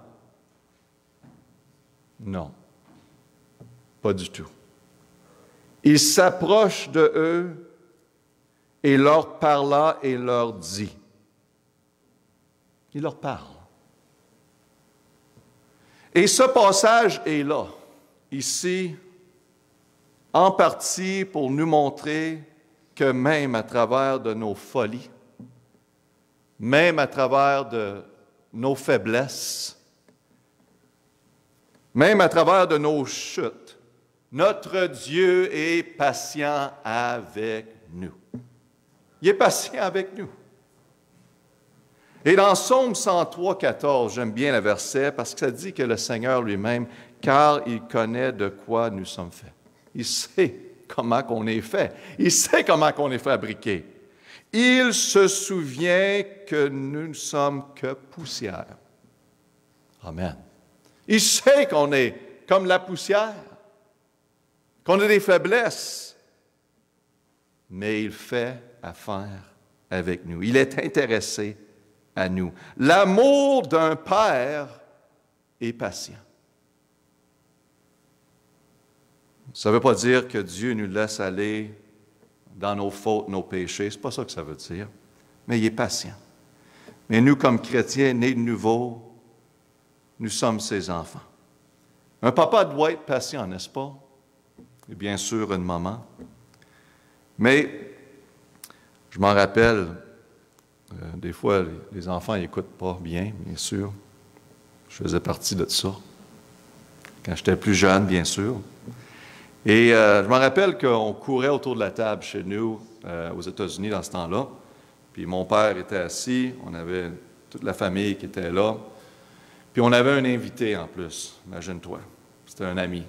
Non, pas du tout. Il s'approche de eux et leur parla et leur dit. Il leur parle. Et ce passage est là, ici, en partie pour nous montrer que même à travers de nos folies, même à travers de nos faiblesses, même à travers de nos chutes, notre Dieu est patient avec nous. Il est patient avec nous. Et dans Psaume 103, 14, j'aime bien le verset parce que ça dit que le Seigneur lui-même, car il connaît de quoi nous sommes faits. Il sait comment qu'on est fait. Il sait comment qu'on est fabriqué. Il se souvient que nous ne sommes que poussière. Amen. Il sait qu'on est comme la poussière, qu'on a des faiblesses, mais il fait affaire avec nous. Il est intéressé à nous. L'amour d'un père est patient. Ça ne veut pas dire que Dieu nous laisse aller dans nos fautes, nos péchés. Ce n'est pas ça que ça veut dire. Mais il est patient. Mais nous, comme chrétiens nés de nouveau, nous sommes ses enfants. Un papa doit être patient, n'est-ce pas? Et bien sûr, une maman. Mais je m'en rappelle, des fois, les enfants n'écoutent pas bien sûr. Je faisais partie de ça. Quand j'étais plus jeune, bien sûr. Et je me rappelle qu'on courait autour de la table chez nous, aux États-Unis, dans ce temps-là. Puis mon père était assis, on avait toute la famille qui était là. Puis on avait un invité en plus, imagine-toi. C'était un ami,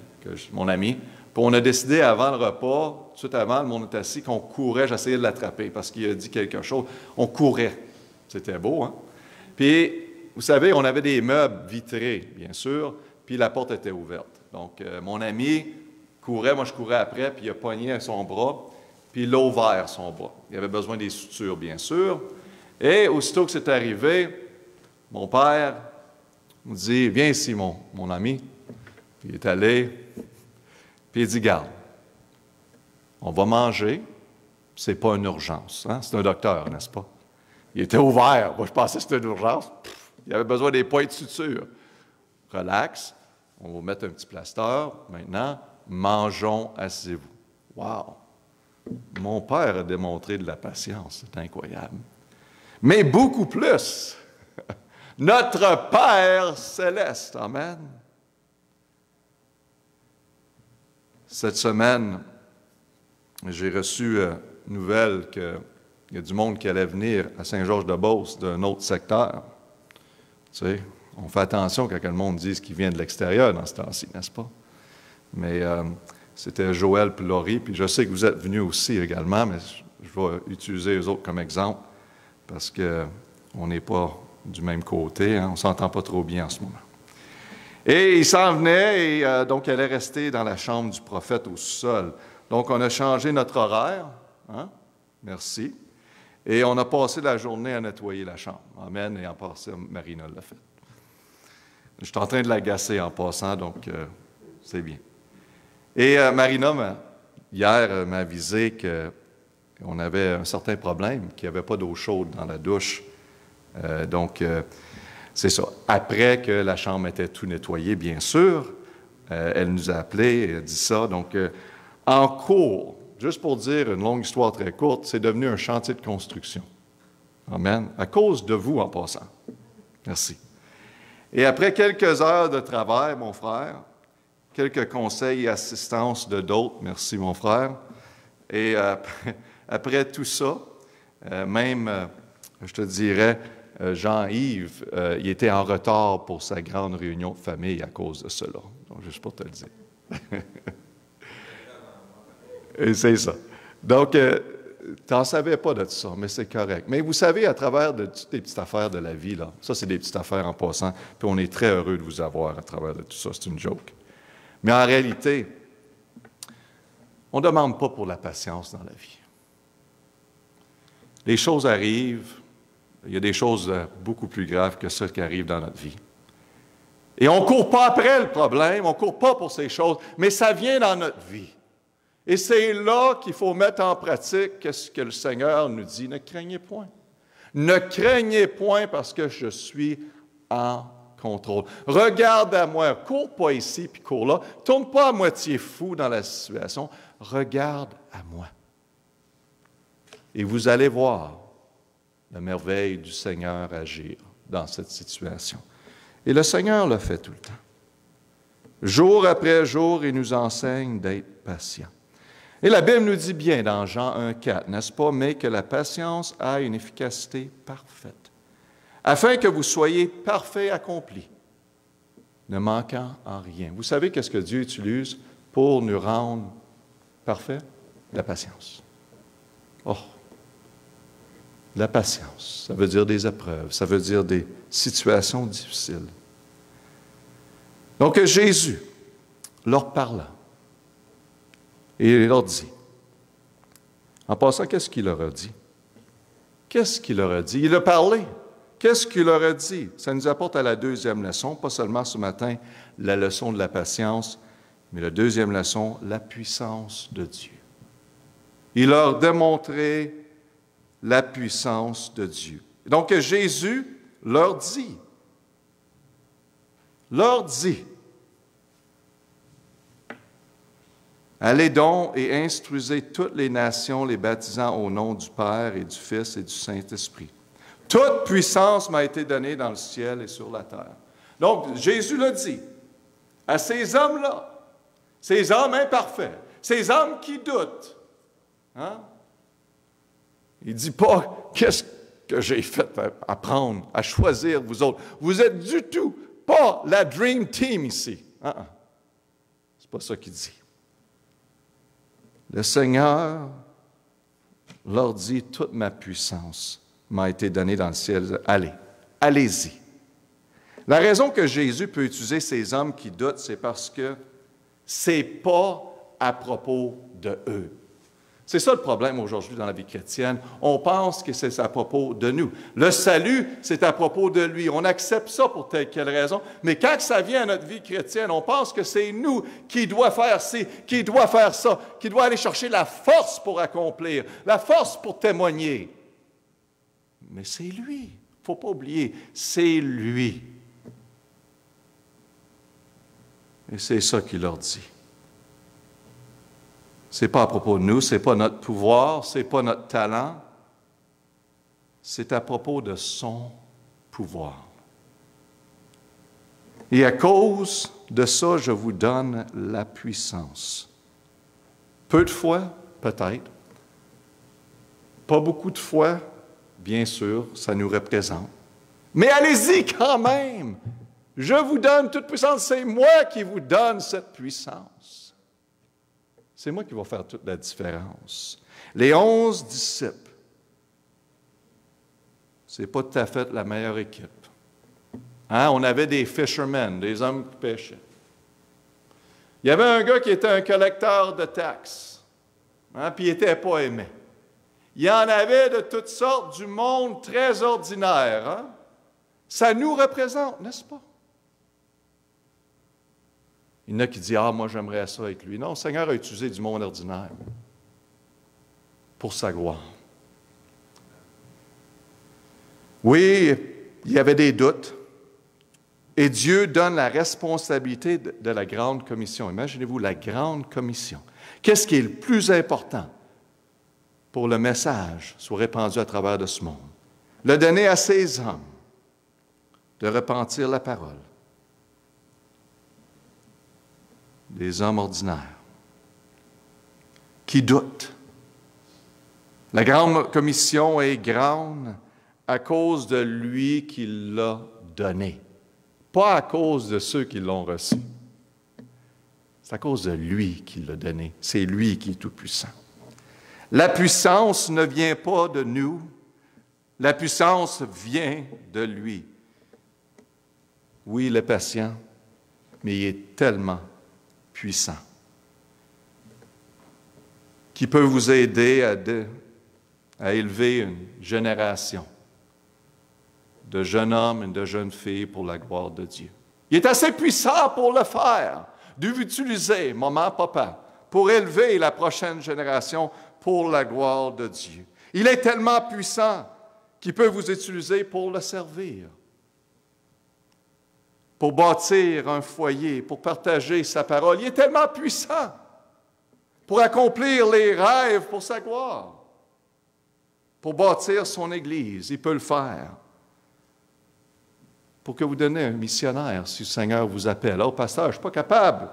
mon ami. Puis on a décidé avant le repas, tout de suite avant, le monde était assis, qu'on courait. J'essayais de l'attraper parce qu'il a dit quelque chose. On courait. C'était beau, hein? Puis, vous savez, on avait des meubles vitrés, bien sûr, puis la porte était ouverte. Donc, mon ami courait, moi je courais après, puis il a pogné son bras, puis il a ouvert son bras. Il avait besoin des sutures, bien sûr. Et aussitôt que c'est arrivé, mon père me dit, viens ici, mon ami. Puis il est allé, puis il dit, garde, on va manger, c'est pas une urgence, hein? C'est un docteur, n'est-ce pas? Il était ouvert, moi je pensais que c'était une urgence. Il avait besoin des points de suture. Relax, on va vous mettre un petit plaster, maintenant, mangeons, asseyez-vous. Wow! Mon père a démontré de la patience, c'est incroyable. Mais beaucoup plus, notre Père céleste, amen. Cette semaine, j'ai reçu une nouvelle qu'il y a du monde qui allait venir à Saint-Georges-de-Beauce d'un autre secteur. Tu sais, on fait attention quand le monde dise qu'il vient de l'extérieur dans ce temps-ci, n'est-ce pas? Mais c'était Joël puis Laurie, puis je sais que vous êtes venus aussi également, mais je vais utiliser eux autres comme exemple parce qu'on n'est pas du même côté, hein, on ne s'entend pas trop bien en ce moment. Et il s'en venait, et donc elle est restée dans la chambre du prophète au sous-sol. Donc on a changé notre horaire, hein? Merci, et on a passé la journée à nettoyer la chambre. Amen, et en passant, Marina l'a fait. Je suis en train de l'agacer en passant, donc c'est bien. Et Marina, hier, m'a avisé qu'on avait un certain problème, qu'il n'y avait pas d'eau chaude dans la douche. Donc, c'est ça. Après que la chambre était tout nettoyée, bien sûr, elle nous a appelés et a dit ça. Donc, en cours, juste pour dire une longue histoire très courte, c'est devenu un chantier de construction. Amen. À cause de vous, en passant. Merci. Et après quelques heures de travail, mon frère, quelques conseils et assistance de d'autres, merci mon frère, et après tout ça, même, je te dirais, Jean-Yves, il était en retard pour sa grande réunion de famille à cause de cela. Donc, juste pour te le dire. Et c'est ça. Donc, tu n'en savais pas de tout ça, mais c'est correct. Mais vous savez, à travers de toutes les petites affaires de la vie, là, ça, c'est des petites affaires en passant, puis on est très heureux de vous avoir à travers de tout ça. C'est une joke. Mais en réalité, on ne demande pas pour la patience dans la vie. Les choses arrivent, il y a des choses beaucoup plus graves que celles qui arrivent dans notre vie. Et on ne court pas après le problème, on ne court pas pour ces choses, mais ça vient dans notre vie. Et c'est là qu'il faut mettre en pratique ce que le Seigneur nous dit. Ne craignez point. Ne craignez point parce que je suis en contrôle. Regarde à moi. Cours pas ici puis cours là. Tourne pas à moitié fou dans la situation. Regarde à moi. Et vous allez voir la merveille du Seigneur agir dans cette situation. Et le Seigneur le fait tout le temps. Jour après jour, il nous enseigne d'être patient. Et la Bible nous dit bien dans Jean 1,4, n'est-ce pas? Mais que la patience a une efficacité parfaite, afin que vous soyez parfaits, accomplis, ne manquant en rien. Vous savez qu'est-ce que Dieu utilise pour nous rendre parfaits? La patience. Oh! La patience, ça veut dire des épreuves, ça veut dire des situations difficiles. Donc Jésus leur parla et il leur dit, en passant, qu'est-ce qu'il leur a dit? Qu'est-ce qu'il leur a dit? Il a parlé. Qu'est-ce qu'il leur a dit? Ça nous apporte à la deuxième leçon, pas seulement ce matin la leçon de la patience, mais la deuxième leçon, la puissance de Dieu. Il leur démontrait la puissance de Dieu. Donc Jésus leur dit, allez donc et instruisez toutes les nations, les baptisant au nom du Père et du Fils et du Saint-Esprit. Toute puissance m'a été donnée dans le ciel et sur la terre. Donc, Jésus l'a dit à ces hommes-là, ces hommes imparfaits, ces hommes qui doutent. Hein? Il ne dit pas, qu'est-ce que j'ai fait à apprendre, à choisir vous autres. Vous êtes du tout pas la Dream Team ici. C'est pas ça qu'il dit. Le Seigneur leur dit, toute ma puissance m'a été donnée dans le ciel. Allez-y. La raison que Jésus peut utiliser ces hommes qui doutent, c'est parce que c'est pas à propos de eux. C'est ça le problème aujourd'hui dans la vie chrétienne. On pense que c'est à propos de nous. Le salut, c'est à propos de lui. On accepte ça pour telle quelle raison. Mais quand ça vient à notre vie chrétienne, on pense que c'est nous qui doit faire ci, qui doit faire ça, qui doit aller chercher la force pour accomplir, la force pour témoigner. Mais c'est lui. Il ne faut pas oublier, c'est lui. Et c'est ça qu'il leur dit. Ce n'est pas à propos de nous, ce n'est pas notre pouvoir, ce n'est pas notre talent. C'est à propos de son pouvoir. Et à cause de ça, je vous donne la puissance. Peu de fois, peut-être. Pas beaucoup de fois, bien sûr, ça nous représente. Mais allez-y quand même! Je vous donne toute puissance, c'est moi qui vous donne cette puissance. C'est moi qui vais faire toute la différence. Les 11 disciples, ce n'est pas tout à fait la meilleure équipe. Hein? On avait des fishermen, des hommes qui pêchaient. Il y avait un gars qui était un collecteur de taxes, hein? Puis il n'était pas aimé. Il y en avait de toutes sortes, du monde très ordinaire. Hein? Ça nous représente, n'est-ce pas? Il y en a qui disent « Ah, moi, j'aimerais ça avec lui. » Non, le Seigneur a utilisé du monde ordinaire pour sa gloire. Oui, il y avait des doutes. Et Dieu donne la responsabilité de la grande commission. Imaginez-vous, la grande commission. Qu'est-ce qui est le plus important pour le message soit répandu à travers de ce monde? Le donner à ces hommes de repentir la parole. Des hommes ordinaires qui doutent. La grande commission est grande à cause de lui qui l'a donné, pas à cause de ceux qui l'ont reçu. C'est à cause de lui qui l'a donné. C'est lui qui est tout-puissant. La puissance ne vient pas de nous. La puissance vient de lui. Oui, il est patient, mais il est tellement puissant, qui peut vous aider à élever une génération de jeunes hommes et de jeunes filles pour la gloire de Dieu. Il est assez puissant pour le faire, de vous utiliser, maman, papa, pour élever la prochaine génération pour la gloire de Dieu. Il est tellement puissant qu'il peut vous utiliser pour le servir, pour bâtir un foyer, pour partager sa parole. Il est tellement puissant pour accomplir les rêves pour sa gloire. pour bâtir son Église. Il peut le faire. Pour que vous donniez un missionnaire si le Seigneur vous appelle. Oh, pasteur, je ne suis pas capable.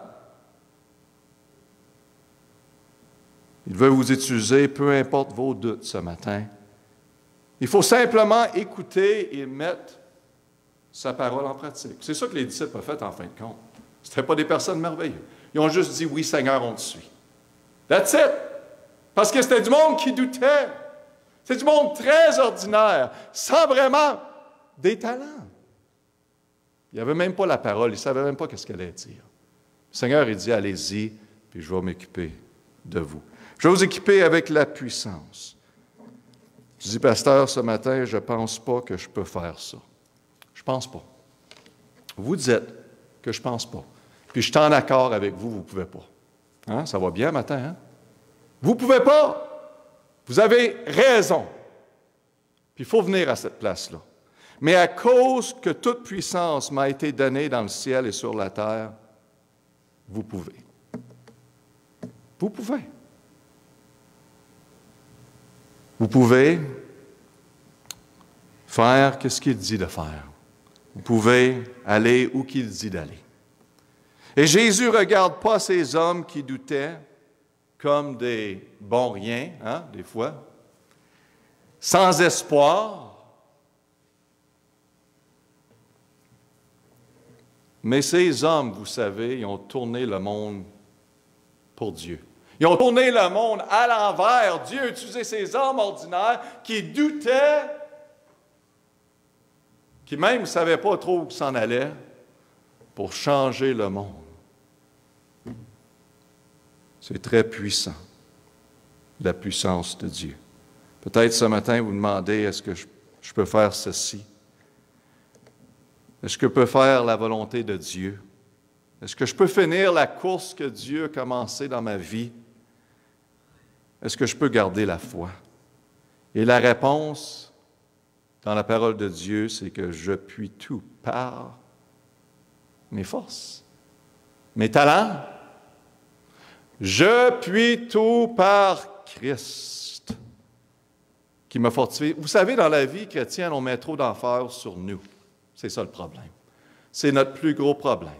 Il veut vous utiliser, peu importe vos doutes ce matin. Il faut simplement écouter et mettre sa parole en pratique. C'est ça que les disciples ont fait en fin de compte. Ce n'étaient pas des personnes merveilleuses. Ils ont juste dit, oui, Seigneur, on te suit. That's it. Parce que c'était du monde qui doutait. C'est du monde très ordinaire, sans vraiment des talents. Il n'avait même pas la parole, il ne savait même pas ce qu'elle allait dire. Le Seigneur, il dit, allez-y, puis je vais m'occuper de vous. Je vais vous équiper avec la puissance. Je dis, pasteur, ce matin, je ne pense pas que je peux faire ça. Je ne pense pas. Vous dites que je ne pense pas. Puis je suis en accord avec vous, vous ne pouvez pas. Hein? Ça va bien matin, hein? Vous ne pouvez pas. Vous avez raison. Puis il faut venir à cette place-là. Mais à cause que toute puissance m'a été donnée dans le ciel et sur la terre, vous pouvez. Vous pouvez. Vous pouvez faire ce qu'il dit de faire. Vous pouvez aller où qu'il dit d'aller. Et Jésus ne regarde pas ces hommes qui doutaient comme des bons riens, hein, des fois, sans espoir. Mais ces hommes, vous savez, ils ont tourné le monde pour Dieu. Ils ont tourné le monde à l'envers. Dieu a utilisé ces hommes ordinaires qui doutaient, qui même ne savaient pas trop où s'en allait, pour changer le monde. C'est très puissant, la puissance de Dieu. Peut-être ce matin, vous demandez, est-ce que je peux faire ceci? Est-ce que je peux faire la volonté de Dieu? Est-ce que je peux finir la course que Dieu a commencée dans ma vie? Est-ce que je peux garder la foi? Et la réponse dans la parole de Dieu, c'est que je puis tout par mes forces, mes talents. Je puis tout par Christ qui m'a fortifié. Vous savez, dans la vie chrétienne, on met trop d'emphase sur nous. C'est ça le problème. C'est notre plus gros problème.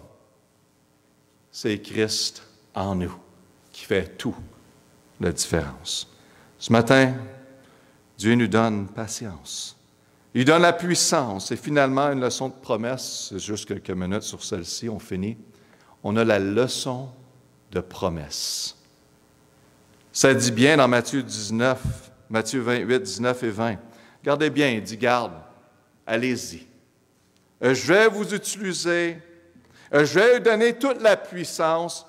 C'est Christ en nous qui fait tout la différence. Ce matin, Dieu nous donne patience. Il donne la puissance. Et finalement, une leçon de promesse, c'est juste quelques minutes sur celle-ci, on finit. On a la leçon de promesse. Ça dit bien dans Matthieu 28, 19 et 20. Regardez bien, il dit, garde, allez-y. Je vais vous utiliser, je vais vous donner toute la puissance.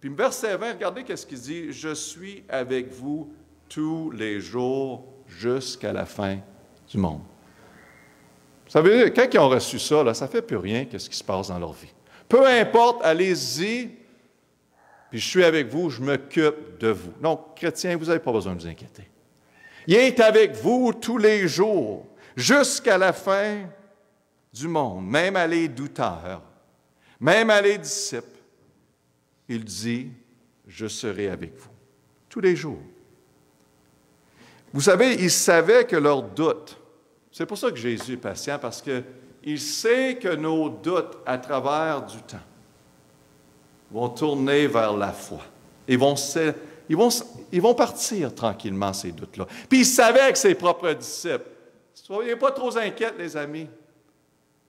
Puis verset 20, regardez qu'est-ce qu'il dit, je suis avec vous tous les jours jusqu'à la fin du monde. Vous savez, quand ils ont reçu ça, là, ça ne fait plus rien qu'est-ce qui se passe dans leur vie. Peu importe, allez-y, puis je suis avec vous, je m'occupe de vous. Donc, chrétiens, vous n'avez pas besoin de vous inquiéter. Il est avec vous tous les jours, jusqu'à la fin du monde, même à les douteurs, même à les disciples. Il dit, je serai avec vous, tous les jours. Vous savez, il savait que leurs doutes, c'est pour ça que Jésus est patient, parce qu'il sait que nos doutes à travers du temps vont tourner vers la foi. Ils vont partir tranquillement, ces doutes-là. Puis il savait avec ses propres disciples. Soyez pas trop inquiets, les amis.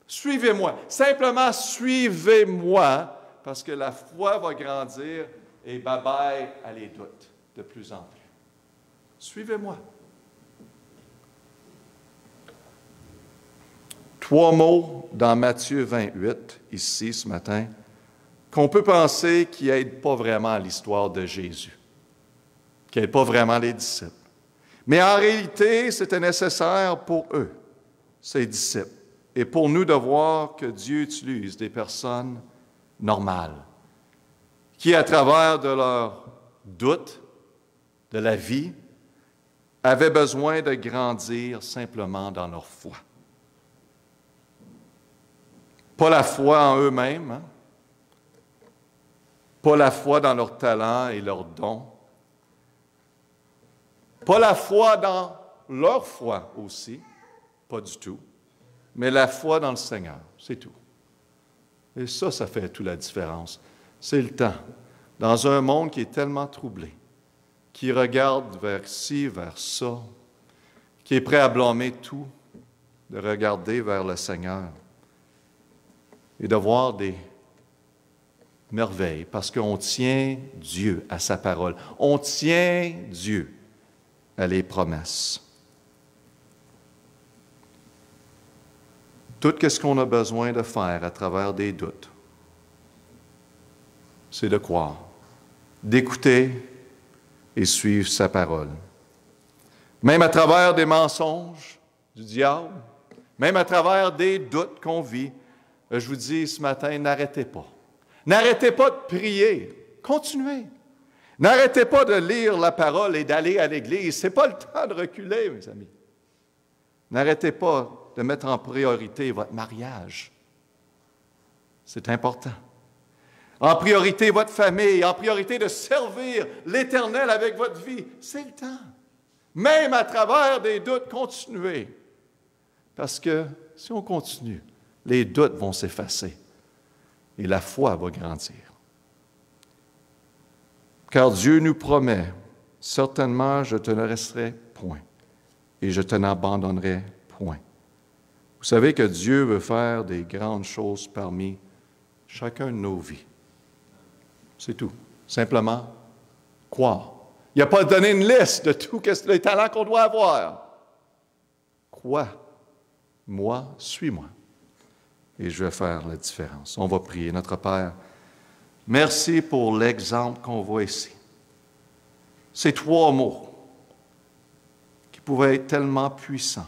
Suivez-moi. Simplement suivez-moi, parce que la foi va grandir et bye-bye à les doutes de plus en plus. Suivez-moi. 3 mots dans Matthieu 28, ici, ce matin, qu'on peut penser qui n'aident pas vraiment l'histoire de Jésus, qui n'aident pas vraiment les disciples. Mais en réalité, c'était nécessaire pour eux, ces disciples, et pour nous de voir que Dieu utilise des personnes normales, qui, à travers de leurs doutes de la vie, avaient besoin de grandir simplement dans leur foi. Pas la foi en eux-mêmes, hein? Pas la foi dans leurs talents et leurs dons, pas la foi dans leur foi aussi, pas du tout, mais la foi dans le Seigneur, c'est tout. Et ça fait toute la différence. C'est le temps. Dans un monde qui est tellement troublé, qui regarde vers ci, vers ça, qui est prêt à blâmer tout, de regarder vers le Seigneur et de voir des merveilles, parce qu'on tient Dieu à sa parole. On tient Dieu à les promesses. Tout ce qu'on a besoin de faire à travers des doutes, c'est de croire, d'écouter et suivre sa parole. Même à travers des mensonges du diable, même à travers des doutes qu'on vit, je vous dis ce matin, n'arrêtez pas. N'arrêtez pas de prier. Continuez. N'arrêtez pas de lire la parole et d'aller à l'Église. Ce n'est pas le temps de reculer, mes amis. N'arrêtez pas de mettre en priorité votre mariage. C'est important. En priorité, votre famille. En priorité, de servir l'Éternel avec votre vie. C'est le temps. Même à travers des doutes, continuez. Parce que si on continue, les doutes vont s'effacer et la foi va grandir. Car Dieu nous promet, certainement je te ne laisserai point et je te n'abandonnerai point. Vous savez que Dieu veut faire des grandes choses parmi chacun de nos vies. C'est tout. Simplement, croire. Il n'y a pas donné une liste de tous les talents qu'on doit avoir. Crois. Moi, suis-moi. Et je vais faire la différence. On va prier. Notre Père, merci pour l'exemple qu'on voit ici. Ces 3 mots qui pouvaient être tellement puissants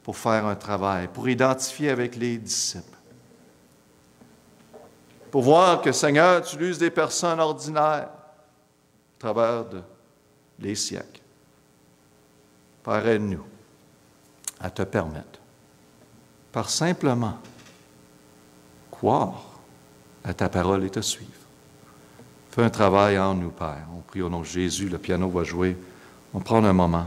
pour faire un travail, pour identifier avec les disciples. Pour voir que, Seigneur, tu uses des personnes ordinaires à travers les siècles. Père, aide-nous à te permettre, par simplement croire à ta parole et te suivre. Fais un travail en nous, Père. On prie au nom de Jésus. Le piano va jouer. On prend un moment.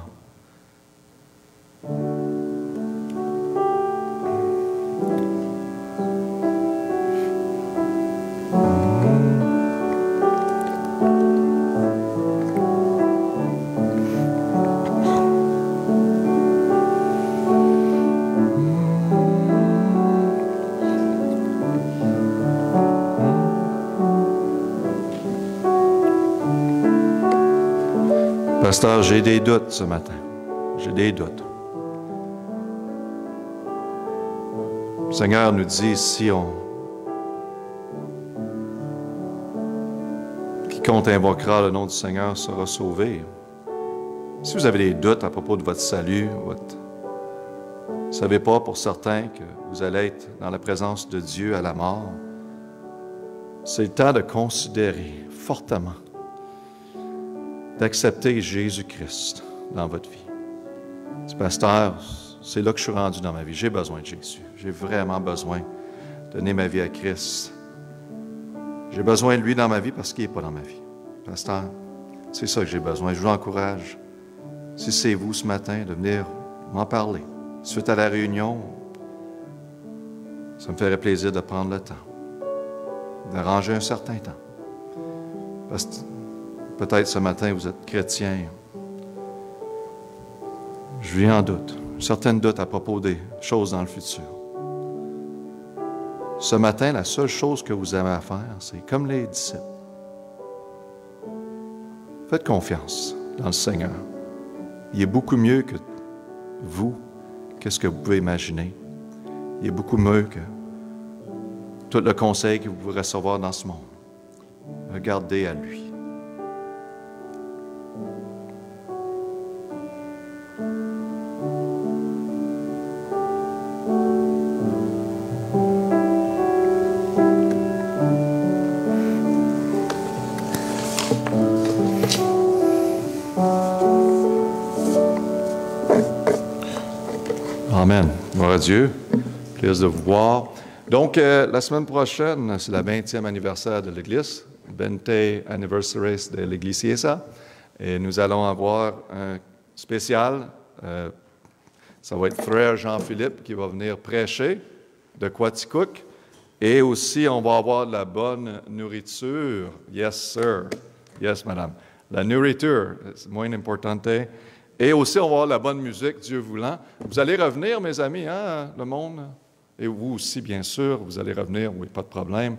Pasteur, j'ai des doutes ce matin. J'ai des doutes. Le Seigneur nous dit ici, quiconque invoquera le nom du Seigneur sera sauvé. Si vous avez des doutes à propos de votre salut, vous ne savez pas pour certains que vous allez être dans la présence de Dieu à la mort, c'est le temps de considérer fortement d'accepter Jésus-Christ dans votre vie. Dis, pasteur, c'est là que je suis rendu dans ma vie. J'ai besoin de Jésus. J'ai vraiment besoin de donner ma vie à Christ. J'ai besoin de lui dans ma vie parce qu'il n'est pas dans ma vie. Pasteur, c'est ça que j'ai besoin. Je vous encourage, si c'est vous ce matin, de venir m'en parler. Suite à la réunion, ça me ferait plaisir de prendre le temps, d'arranger un certain temps. Parce que peut-être ce matin, vous êtes chrétien. Je vis en doute, certaines doutes à propos des choses dans le futur. Ce matin, la seule chose que vous avez à faire, c'est comme les disciples. Faites confiance dans le Seigneur. Il est beaucoup mieux que vous, qu'est-ce que vous pouvez imaginer. Il est beaucoup mieux que tout le conseil que vous pouvez recevoir dans ce monde. Regardez à lui. Amen. Gloire à Dieu. Plaisir de vous voir. Donc, la semaine prochaine, c'est le 20e anniversaire de l'Église, 20 anniversaries de l'Église Iesa. Et nous allons avoir un spécial Ça va être frère Jean-Philippe qui va venir prêcher de Quaticook. Et aussi, on va avoir de la bonne nourriture. Yes, sir. Yes, madame. La nourriture, c'est moins importante. Et aussi, on va avoir de la bonne musique, Dieu voulant. Vous allez revenir, mes amis, hein, le monde? Et vous aussi, bien sûr, vous allez revenir, oui, pas de problème.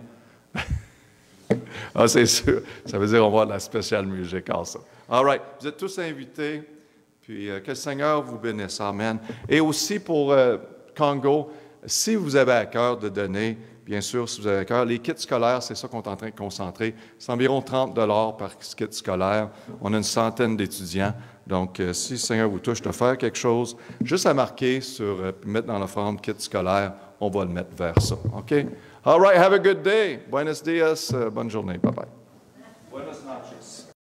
Ah, c'est sûr. Ça veut dire qu'on va avoir de la spéciale musique en ça. All right. Vous êtes tous invités. Puis, que le Seigneur vous bénisse. Amen. Et aussi pour Congo, si vous avez à cœur de donner, bien sûr, si vous avez à cœur, les kits scolaires, c'est ça qu'on est en train de concentrer. C'est environ 30 $ par kit scolaire. On a une centaine d'étudiants. Donc, si le Seigneur vous touche de faire quelque chose, juste à marquer mettre dans l'offrande kit scolaire, on va le mettre vers ça. OK? All right. Have a good day. Buenos dias. Bonne journée. Bye-bye. Buenas noches.